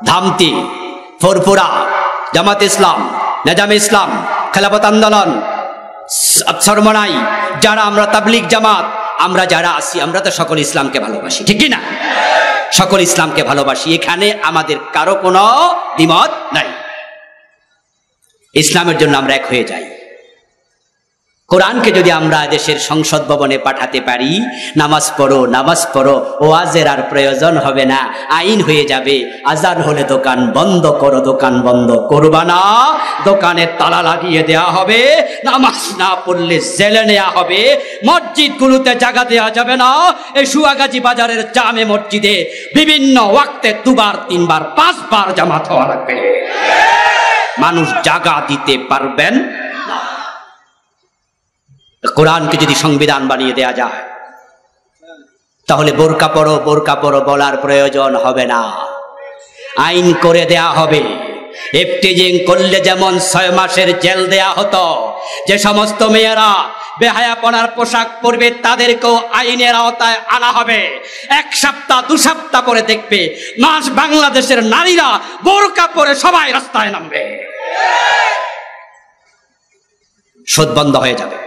ধামতি, ফুরফুরা, জামাত ইসলাম, নেজামে ইসলাম, খেলাফত আন্দোলন, সরমনাই, যারা আমরা তাবলিগ জামাত, আমরা যারা আছি, আমরা তো সকল ইসলামকে ভালোবাসি, ঠিক না? সকল ইসলামকে ভালোবাসি, এখানে আমাদের কারো কোনো দ্বিমত নাই। ইসলামের জন্য আমরা এক হয়ে যাই। কোরআনকে যদি আমরা দেশের সংসদ ভবনে পাঠাতে পারি, নামাজ পড়ো, নামাজ পড়ো, ওয়াজের আর প্রয়োজন হবে না, আইন হয়ে যাবে। আজান হলে দোকান বন্ধ করো, দোকান বন্ধ করবা না, দোকানে তালা লাগিয়ে দেয়া হবে, নামাজ না পড়লে জেলে নেওয়া হবে, মসজিদগুলোতে জায়গা দেওয়া যাবে না। এই সুয়াগাজী বাজারের জামে মসজিদে বিভিন্ন ওয়াক্তে 2 বার 3 বার 5 বার জামাত হওয়া লাগবে। মানুষ জায়গা দিতে পারবেন না। কোরআনকে যদি সংবিধান বানিয়ে দেয়া যায়, তাহলে বোরকা পরো, বোরকা পরো বলার প্রয়োজন হবে না, আইন করে দেয়া হবে। ইফতিজিং করলে যেমন 6 মাসের জেল দেয়া হতো, যে সমস্ত মেয়েরা বেহায়াপনার পোশাক পরবে তাদেরকেও আইনের আওতায় আনা হবে। 1 সপ্তাহ 2 সপ্তাহ পরে দেখবে বাংলাদেশের নারীরা বোরকা পরে সবাই রাস্তায় নামবে, সুদ বন্ধ হয়ে যাবে,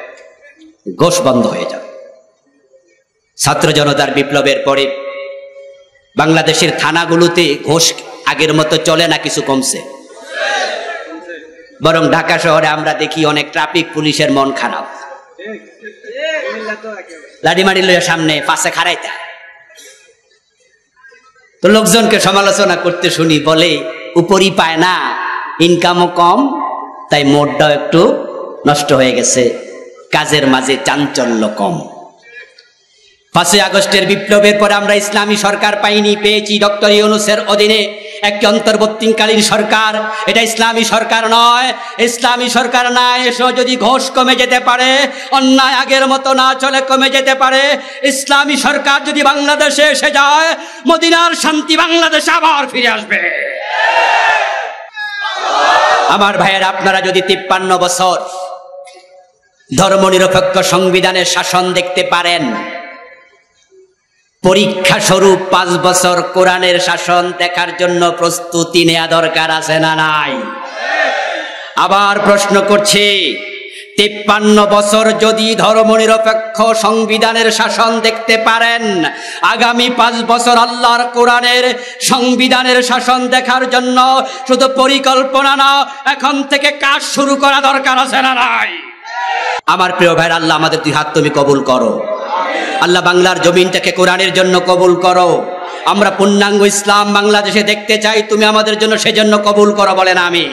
ঘোষ বন্ধ হয়ে যাবে। ছাত্র জনতার বিপ্লবের পরে বাংলাদেশের থানাগুলোতে ঘোষ আগের মতো চলে না, কিছু কমছে। বরং ঢাকা শহরে আমরা দেখি অনেক ট্রাফিক পুলিশের মন খারাপ, লাঠিমারি লইয়া সামনে পাশে খাড়াইতা। তো লোকজনকে সমালোচনা করতে শুনি, বলে উপরই পায় না, ইনকামও কম, তাই মোডটাও একটু নষ্ট হয়ে গেছে, কাজের মাঝে চাঞ্চল্য কম। 5ই আগস্টের বিপ্লবের পরে আমরা ইসলামী সরকার পাইনি, পেয়েছি ডক্টর ইউনূসের অধীনে একটি অন্তর্বর্তীকালীন সরকার, এটা ইসলামী সরকার নয়। ইসলামী সরকার না এসো যদি ঘোষ কমে যেতে পারে, অন্যায় আগের মতো না চলে কমে যেতে পারে। ইসলামী সরকার যদি বাংলাদেশে এসে যায়, মদিনার শান্তি বাংলাদেশে আবার ফিরে আসবে। আমার ভাইয়ের, আপনারা যদি 53 বছর ধর্মনিরপেক্ষ সংবিধানের শাসন দেখতে পারেন, পরীক্ষা স্বরূপ 5 বছর কোরআনের শাসন দেখার জন্য প্রস্তুতি নেওয়া দরকার আছে না নাই? আবার প্রশ্ন করছি, 53 বছর যদি ধর্মনিরপেক্ষ সংবিধানের শাসন দেখতে পারেন, আগামী 5 বছর আল্লাহর কোরআনের সংবিধানের শাসন দেখার জন্য শুধু পরিকল্পনা না, এখন থেকে কাজ শুরু করা দরকার আছে না নাই? আমার প্রিয় ভাইরা, আল্লাহ আমাদের 2 হাত তুমি কবুল করো। আল্লাহ বাংলার জমিনটাকে কোরআনের জন্য কবুল করো। আমরা পূর্ণাঙ্গ ইসলাম বাংলাদেশে দেখতে চাই, তুমি আমাদের জন্য সেজন্য কবুল করো, বলেন আমিন।